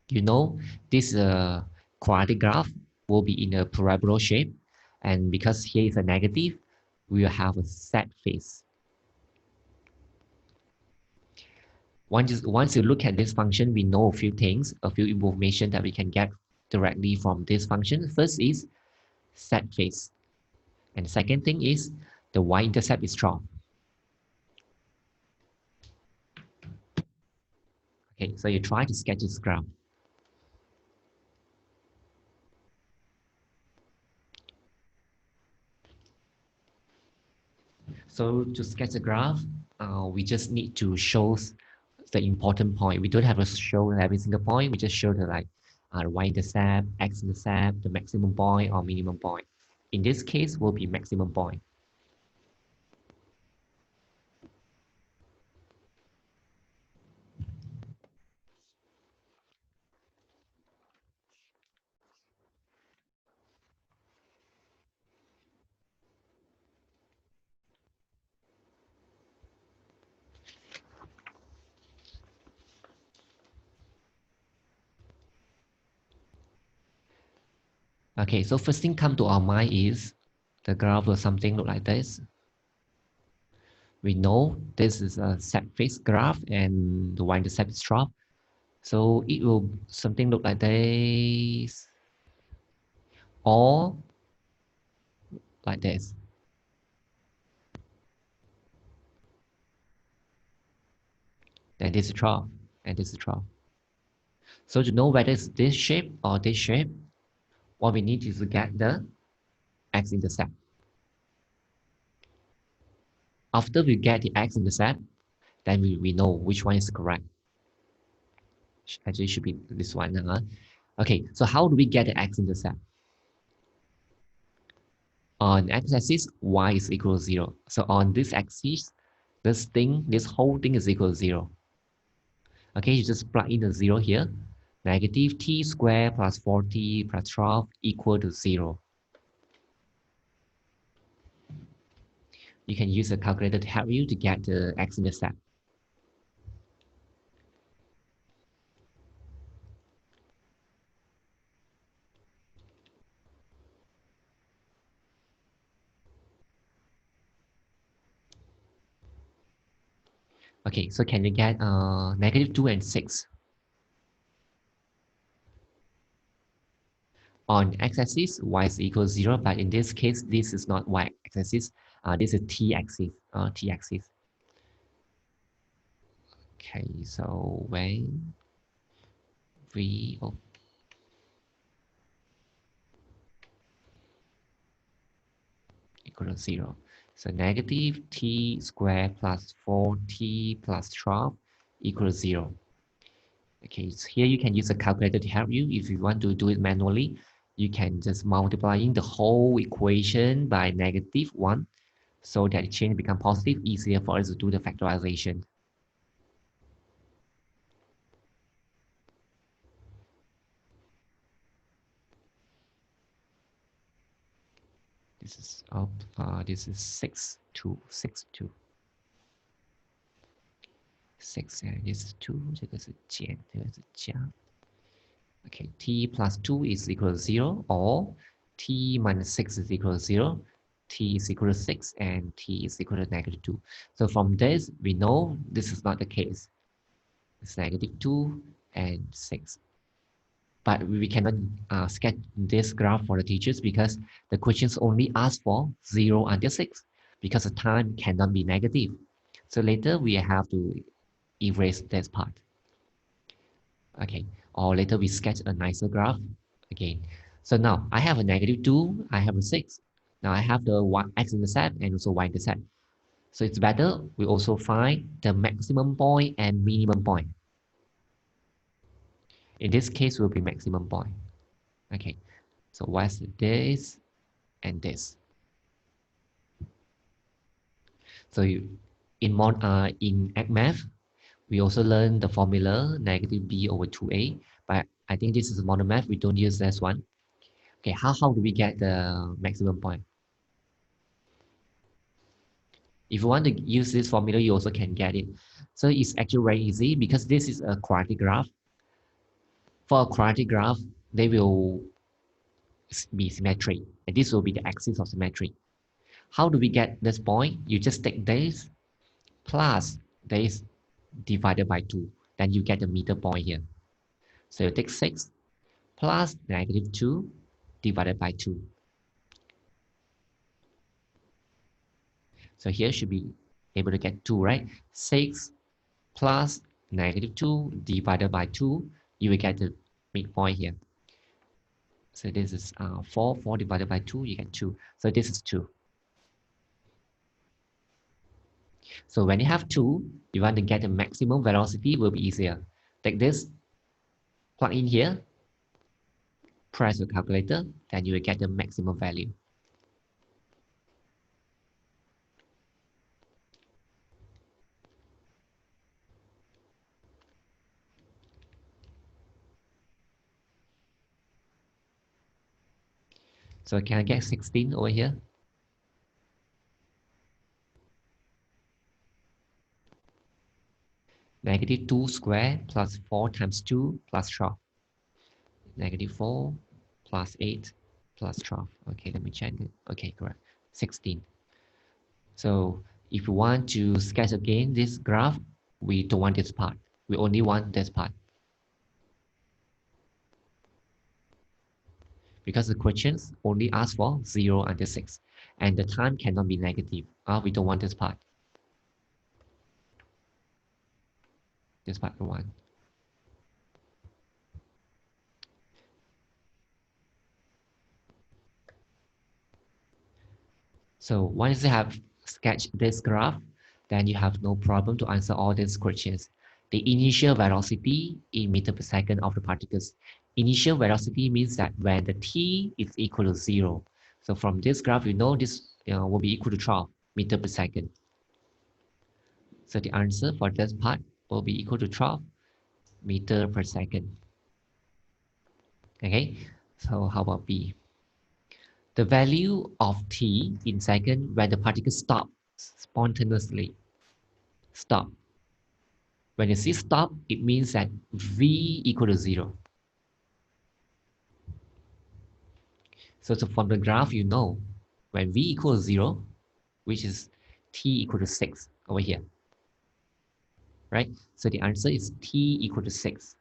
you know this quadratic graph will be in a parabola shape, and because here is a negative, we will have a set face. Once you look at this function, we know a few things, a few information that we can get directly from this function. First is set face. And second thing is the y-intercept is strong. Okay, so you try to sketch this graph. So to sketch a graph, we just need to show the important point. We don't have to show every single point. We just show the y-intercept, x-intercept, the maximum point or minimum point. In this case, will be maximum point. Okay, so first thing come to our mind is the graph will something look like this. We know this is a set face graph and the y-intercept is drop. So it will something look like this or like this. Then this is drop and this is drop. So to know whether it's this shape or this shape, what we need is to get the x-intercept. After we get the x-intercept, then we know which one is correct. Actually, it should be this one. Okay, so how do we get the x-intercept? On x-axis, y is equal to 0. So on this axis, this whole thing is equal to 0. Okay, you just plug in the 0 here. Negative t squared plus 4t plus 12 equal to 0. You can use a calculator to help you to get the x-intercept. Okay, so can you get negative 2 and 6? On x-axis, y is equal to 0, but in this case, this is not y-axis. This is t-axis. T-axis. Okay, so when we equal to 0. So negative t squared plus 4t plus 12 equals 0. Okay, so here you can use a calculator to help you. If you want to do it manually, you can just multiplying the whole equation by negative 1 so that the change become positive, easier for us to do the factorization. This is up. This is 6, 2, 6, 2. 6 and this is 2. 这个是减，这个是加。Okay, t plus 2 is equal to 0 or t minus 6 is equal to 0, t is equal to 6 and t is equal to negative 2. So from this, we know this is not the case. It's negative 2 and 6. But we cannot sketch this graph for the teachers because the questions only ask for 0 until 6 because the time cannot be negative. So later we have to erase this part. Okay, or later we sketch a nicer graph again. So now I have a negative 2, I have a 6. Now I have the x-intercept and also y-intercept. So it's better we also find the maximum point and minimum point. In this case will be maximum point. Okay, so what's this? and this. So in math, we also learn the formula negative b over 2a, but I think this is modern math. We don't use this one. Okay, how do we get the maximum point? If you want to use this formula, you also can get it. So it's actually very easy because this is a quadratic graph. For a quadratic graph, they will be symmetric, and this will be the axis of symmetry. How do we get this point? You just take this plus this divided by 2. Then you get the middle point here. So you take 6 plus negative 2 divided by 2. So here should be able to get 2, right? 6 plus negative 2 divided by 2, you will get the midpoint here. So this is 4 divided by 2, you get 2. So this is 2. So when you have 2, you want to get the maximum velocity, will be easier. Take this, plug in here, press your calculator, then you will get the maximum value. So can I get 16 over here? Negative 2 square plus 4 times 2 plus 12. Negative 4 plus 8 plus 12. Okay, let me check it. Okay, correct. 16. So if you want to sketch again this graph, we don't want this part. We only want this part. Because the questions only ask for 0 until 6. And the time cannot be negative. We don't want this part. This part we want. So once you have sketched this graph, then you have no problem to answer all these questions. The initial velocity in meter per second of the particles. Initial velocity means that when the t is equal to 0. So from this graph, you know this will be equal to 12 meter per second. So the answer for this part will be equal to 12 meter per second. Okay, so how about B? The value of t in second when the particle stops spontaneously. Stop. When you see stop, it means that v equal to 0. So from the graph, you know when v equals 0, which is t equal to 6 over here, right? So the answer is t equal to 6.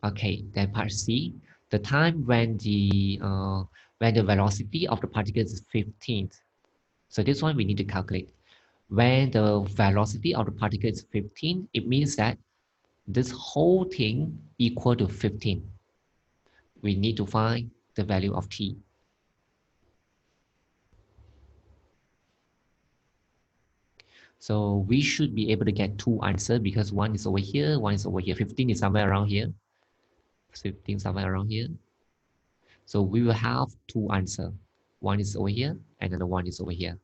Okay, then part C, the time when the velocity of the particle is 15. So this one we need to calculate. When the velocity of the particle is 15, it means that this whole thing equal to 15. We need to find the value of t. So we should be able to get two answers because one is over here, one is over here. 15 is somewhere around here. 15 somewhere around here. So we will have two answers. One is over here, and another one is over here.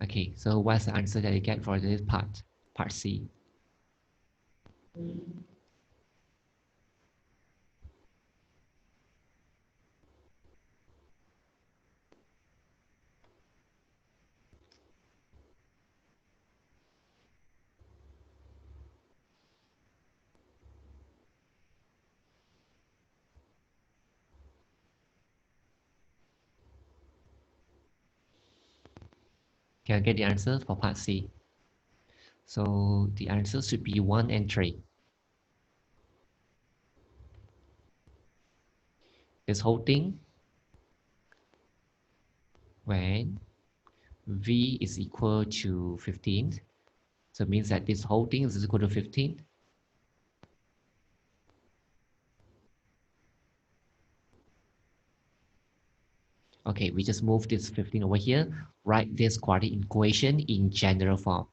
Okay, so what's the answer that you get for this part C? Can I get the answer for part C? So the answer should be 1 and 3. this whole thing when v is equal to 15. So it means that this whole thing is equal to 15. Okay, we just move this 15 over here, write this quadratic equation in general form.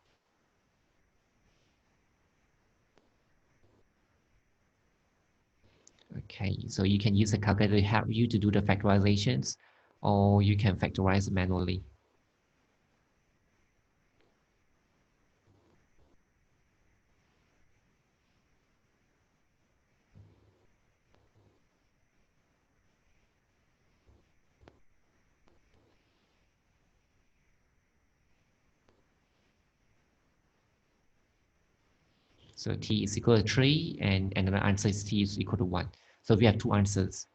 Okay, so you can use a calculator to help you to do the factorizations, or you can factorize manually. So t is equal to 3, and another answer is t is equal to 1. So we have two answers.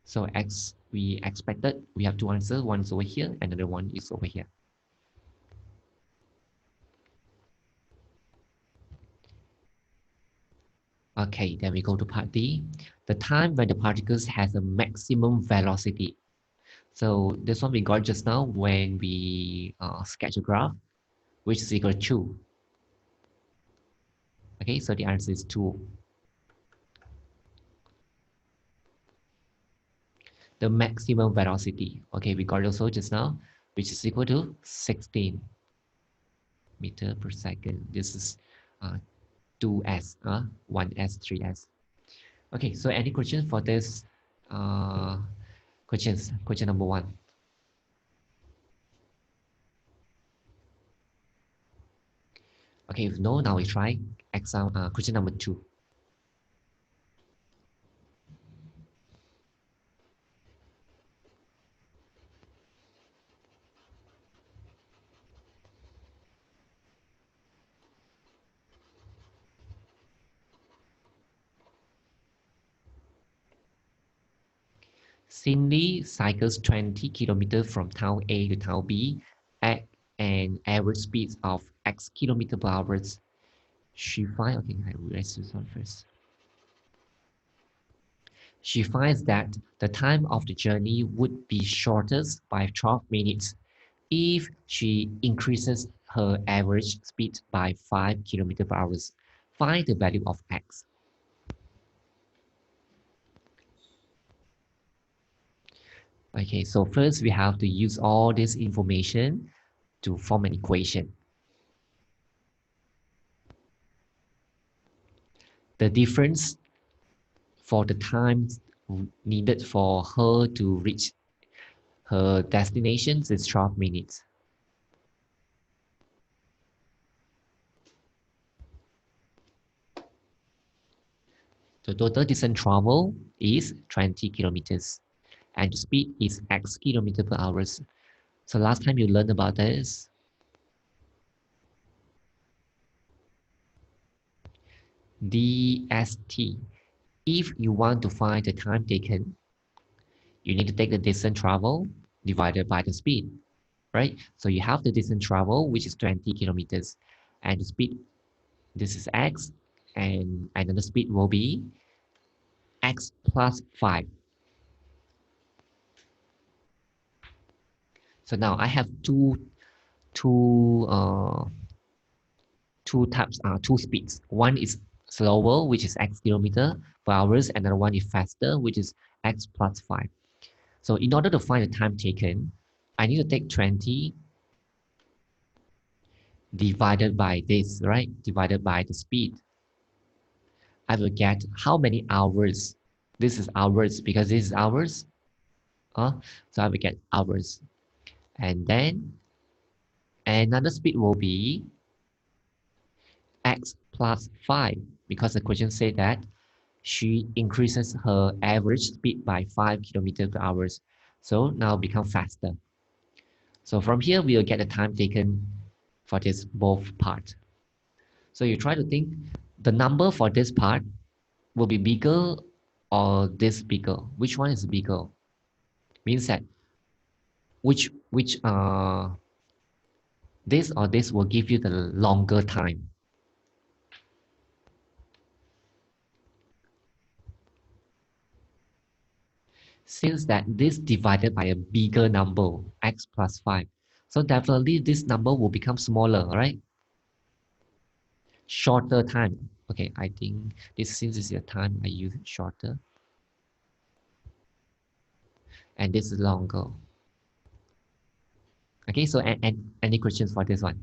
So x we expected, we have two answers. One is over here, another one is over here. Okay, then we go to part D. The time when the particles has a maximum velocity. So this one we got just now when we sketch a graph, which is equal to 2. Okay, so the answer is 2. The maximum velocity. Okay, we got also just now, which is equal to 16 meter per second. This is 2s, 1s, 3s. Okay, so any question for this questions? Question number 1. Okay, if no, now we try exam question number 2. Cindy cycles 20 kilometers from town A to town B at an average speed of X kilometer per hour. She finds, okay, let's do this one first. She finds that the time of the journey would be shortest by 12 minutes if she increases her average speed by 5 kilometers per hour. Find the value of X. Okay, so first we have to use all this information to form an equation. The difference for the time needed for her to reach her destination is 12 minutes. The total distance travel is 20 kilometers and the speed is X kilometer per hour. So last time you learned about this, DST. If you want to find the time taken, you need to take the distance travel divided by the speed, right? So you have the distance travel, which is 20 kilometers, and the speed, this is X, and another speed will be X plus 5. So now I have two types, two speeds. One is slower, which is X kilometer per hours. Another one is faster, which is X plus 5. So in order to find the time taken, I need to take 20 divided by this, right? Divided by the speed. I will get how many hours. This is hours because this is hours. So I will get hours. And then another speed will be X plus 5 because the question said that she increases her average speed by 5 kilometers per hour. So now become faster. So from here, we will get the time taken for this both part. So you try to think the number for this part will be bigger or this bigger. Which one is bigger? Means that which this or this will give you the longer time. since that this divided by a bigger number, x plus 5. So definitely this number will become smaller, right? Shorter time. Okay, I think this since is the time I use shorter. And this is longer. Okay, so and any questions for this one?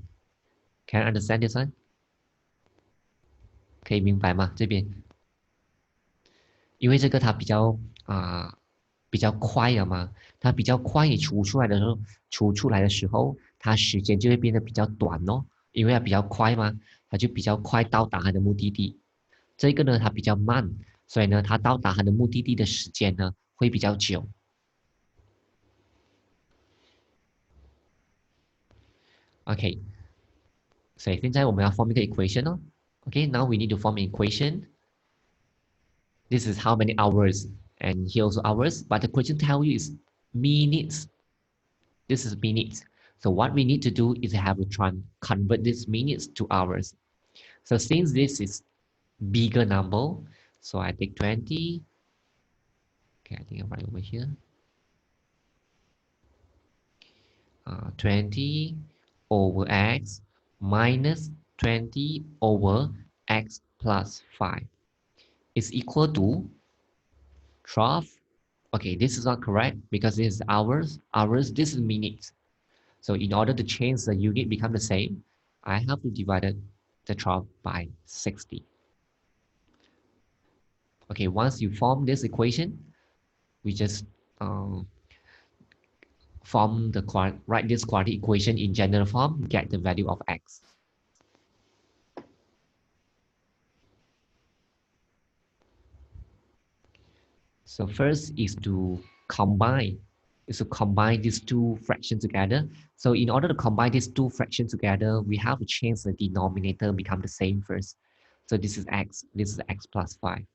Can I understand this one? 可以明白吗？这边，因为这个它比较快了嘛，它比较快，你除出来的时候，它时间就会变得比较短哦，因为它比较快嘛，它就比较快到达它的目的地。这个呢，它比较慢，所以呢，它到达它的目的地的时间呢会比较久。OK，所以现在我们要 form 一个 equation 哦。OK，now we need to form an equation. This is how many hours, and here also hours, but the question tell you is minutes. This is minutes. So what we need to do is have to try and convert these minutes to hours. So since this is bigger number, so I take 20. Okay, I think I'm right over here. 20 over x minus 20 over x plus 5 is equal to 12. Okay, this is not correct because this is hours. Hours, this is minutes. So in order to change the unit become the same, I have to divide the 12 by 60. Okay, once you form this equation, we just write this quadratic equation in general form, get the value of x. So first is to combine these two fractions together. So in order to combine these two fractions together, we have to change the denominator become the same first. So this is x plus 5.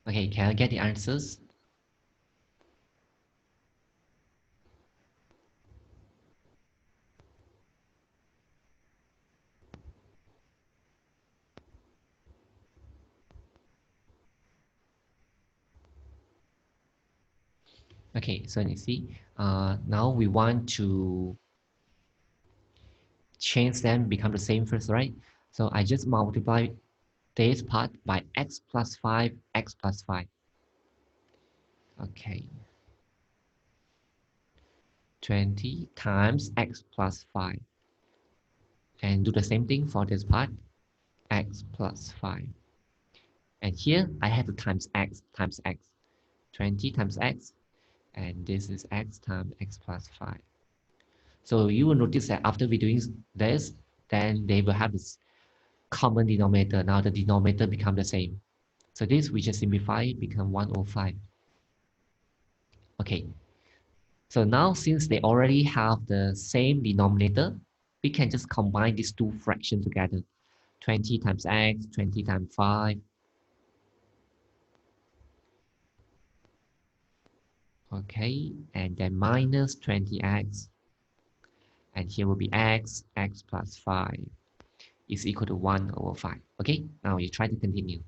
Okay, can I get the answers? Okay, so you see, now we want to change them become the same first, right? So I just multiply this part by x plus 5, x plus 5. Okay, 20 times x plus 5. And do the same thing for this part, x plus 5. And here I have to times x times x. 20 times x, and this is x times x plus 5. So you will notice that after we doing this, then they will have this common denominator. Now the denominator become the same. So this we just simplify become 105. Okay. So now since they already have the same denominator, we can just combine these two fractions together. 20 times x, 20 times 5. Okay, and then minus 20x. And here will be x plus 5 is equal to 1 over 5. Okay, now you try to continue.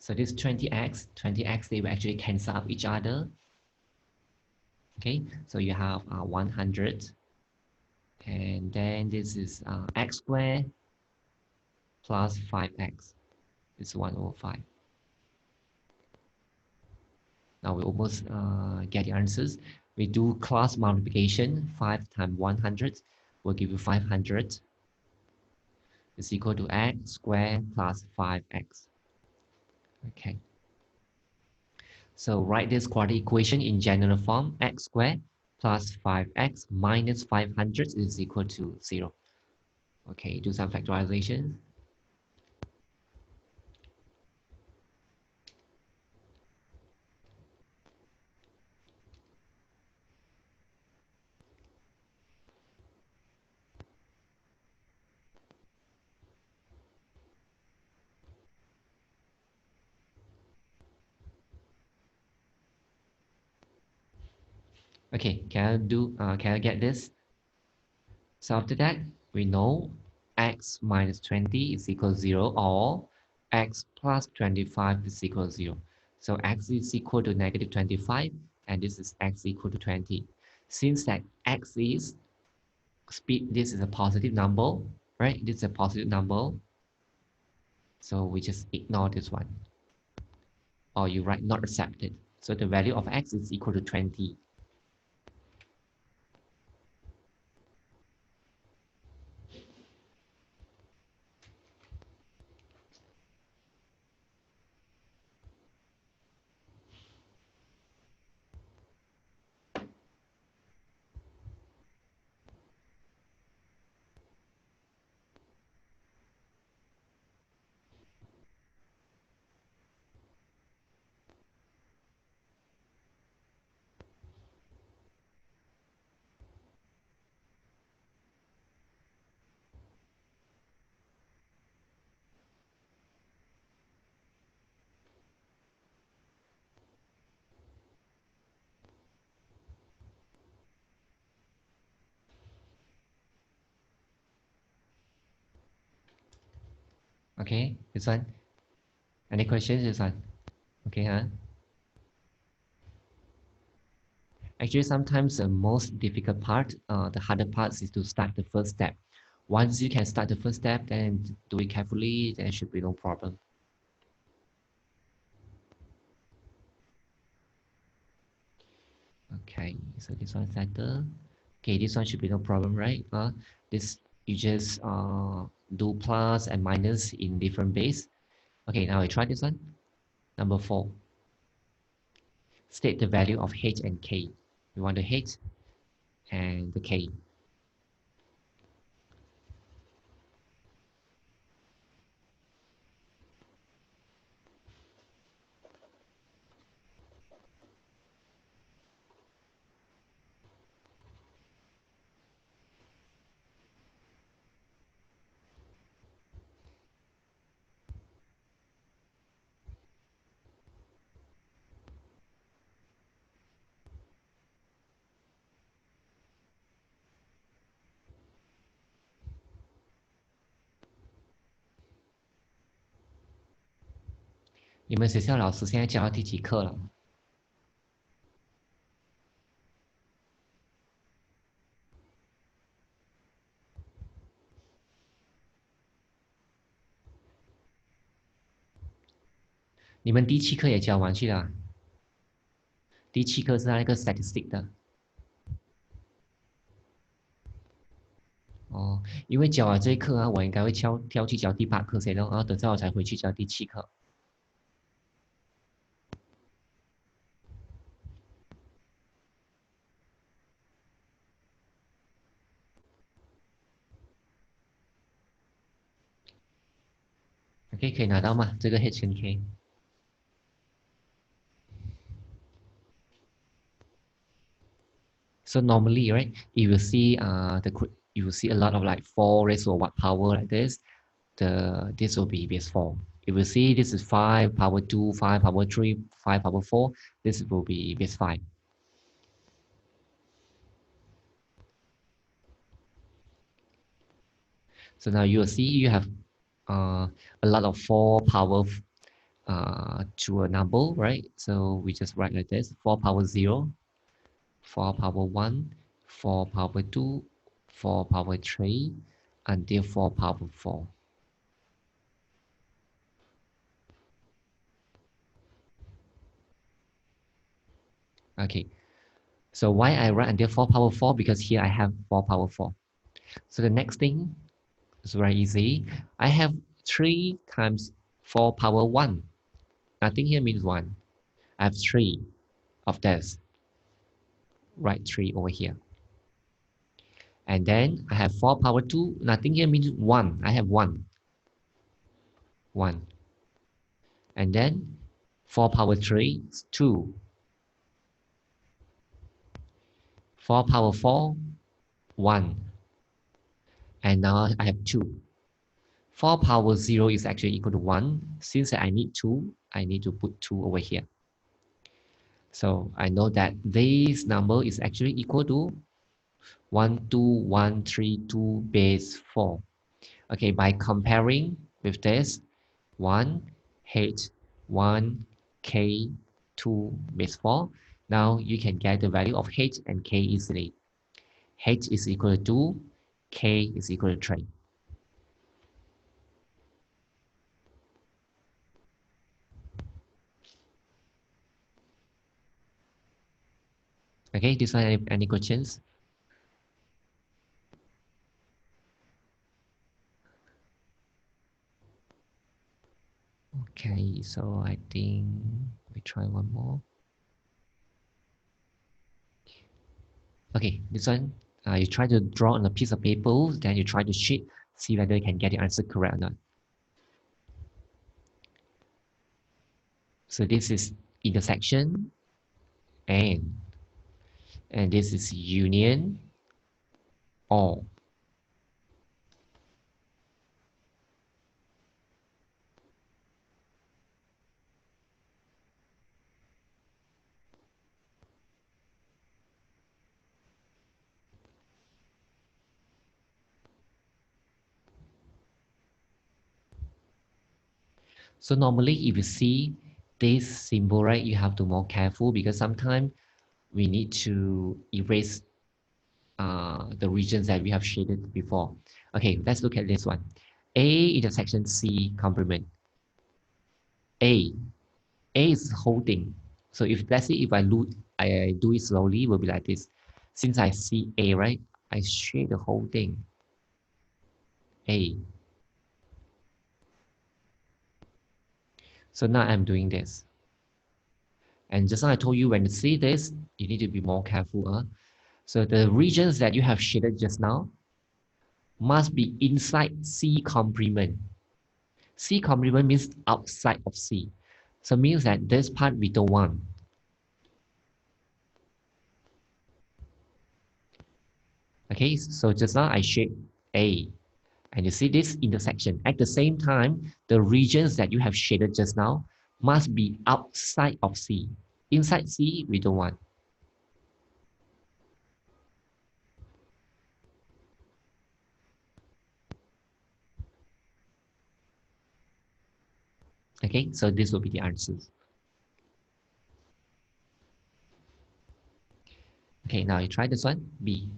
So this 20x, they will actually cancel out each other. Okay, so you have 100, and then this is x squared plus 5x. It's 105. Now we almost get the answers. We do cross multiplication. 5 times 100 will give you 500. Is equal to x squared plus 5x. Okay. So write this quadratic equation in general form. X squared plus 5x minus 500 is equal to 0. Okay, do some factorization. Okay, can I get this? So after that, we know x minus 20 is equal to 0, or x plus 25 is equal to 0. So x is equal to negative 25, and this is x equal to 20. Since that x is speed, this is a positive number, right? This is a positive number. So we just ignore this one. Or you write not accepted. So the value of x is equal to 20. Okay, this one. Any questions, this one? Okay, huh? Actually, sometimes the most difficult part, the harder part is to start the first step. Once you can start the first step, then do it carefully, there should be no problem. Okay, so this one settle. Okay, this one should be no problem, right? This you just do plus and minus in different base. Okay, now I try this one. Number 4. State the value of h and k. We want the h and the k. 你们学校老师现在教到第几课了？你们第7课也教完去了？第7课是那个 statistic 的。哦，因为教完这一课啊，我应该会跳去教第8课先，然后等下我才回去教第7课。OK，可以拿到吗？这个 H 跟 K。So normally, right, if you see you will see a lot of like 4 raised to what power like this, this will be base 4. If you see this is 5 power 2, 5 power 3, 5 power 4, this will be base 5. So now you will see you have a lot of 4 power to a number, right? So we just write like this: 4 power 0, 4 power 1, 4 power 2, 4 power 3, until 4 power 4. Okay, so why I write until 4 power 4? Because here I have 4 power 4. So the next thing is very easy. I have 3 times 4 power 1. Nothing here means 1. I have 3 of this. Write 3 over here. And then I have 4 power 2. Nothing here means 1. I have 1. 1. And then 4 power 3 is 2. 4 power 4, 1. And now I have 2. 4 power 0 is actually equal to 1. Since I need 2, I need to put 2 over here. So I know that this number is actually equal to 12132 base 4. Okay, by comparing with this 1, H, 1, K, 2 base 4, now you can get the value of H and K easily. H is equal to 2, K is equal to 3. Okay, this one, any questions? Okay, so I think we try one more. Okay, this one, you try to draw on a piece of paper, then you try to sheet, see whether you can get the answer correct or not. So this is intersection, and this is union, or. So normally if you see this symbol, right, you have to be more careful because sometimes we need to erase the regions that we have shaded before. Okay, let's look at this one. A intersection C complement. A. A is holding. So if let's say if I do it slowly, it will be like this. Since I see A, right, I shade the whole thing. A. So now I'm doing this. And just like I told you, when you see this, you need to be more careful. So the regions that you have shaded just now must be inside C complement. C complement means outside of C. So means that this part we don't want. Okay, so just now I shade A. And you see this intersection. At the same time, the regions that you have shaded just now must be outside of C. Inside C, we don't want. Okay, so this will be the answers. Okay, now you try this one, B.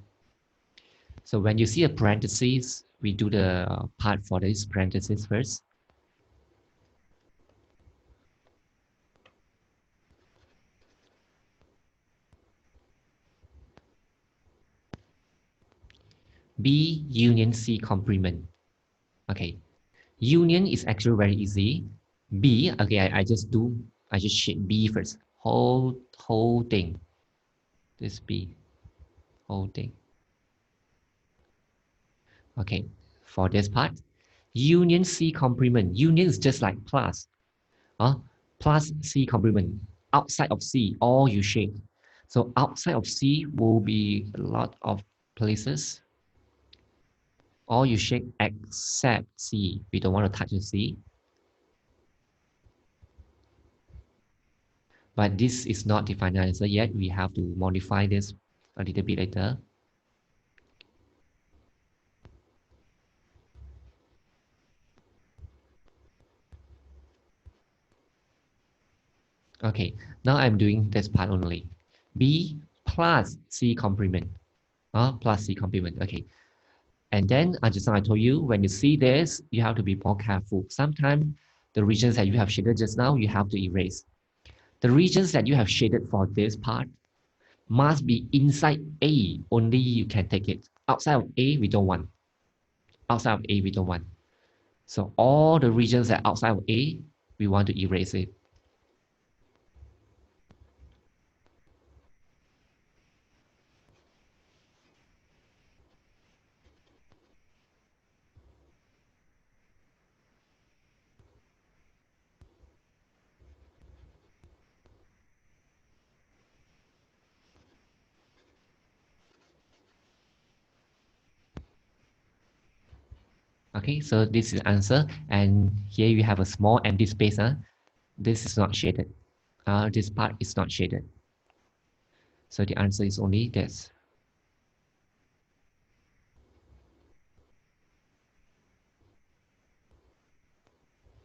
So when you see a parenthesis, we do the part for this parenthesis first. B union C complement. Okay, union is actually very easy. B, okay, I just shade B first. Whole thing. This B, whole thing. Okay, for this part, union C complement. Union is just like plus. Plus C complement. Outside of C, all you shade. So outside of C will be a lot of places. All you shade except C. We don't want to touch the C. But this is not the final answer yet. We have to modify this a little bit later. Okay, now I'm doing this part only. B plus C complement. Plus C complement. Okay. And then just now I told you, when you see this, you have to be more careful. Sometimes the regions that you have shaded just now, you have to erase. The regions that you have shaded for this part must be inside A. Only you can take it. Outside of A, we don't want. Outside of A, we don't want. So all the regions that are outside of A, we want to erase it. Okay, so this is the answer. And here you have a small empty space. This is not shaded. This part is not shaded. So the answer is only this.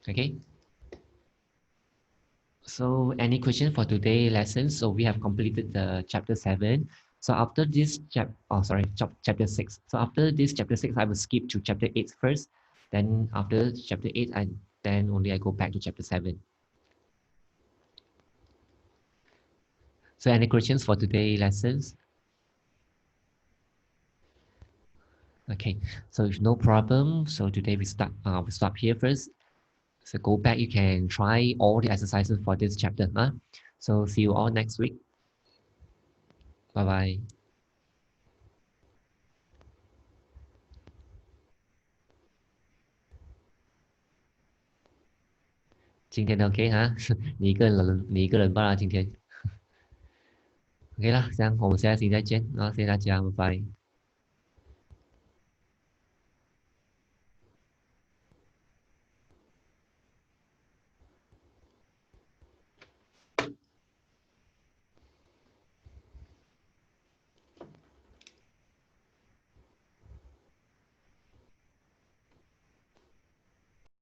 Okay. So any question for today lesson? So we have completed the chapter 7. So after this chapter 6. So after this chapter 6, I will skip to chapter 8 first. Then after chapter 8, then only I go back to chapter 7. So any questions for today lessons? Okay, so if no problem, so today we stop here first. So go back, you can try all the exercises for this chapter. So see you all next week. Bye bye. 今天的 OK 哈，你一个人罢了今天 OK 啦，这样我们下期再见啊，谢谢大家，拜拜。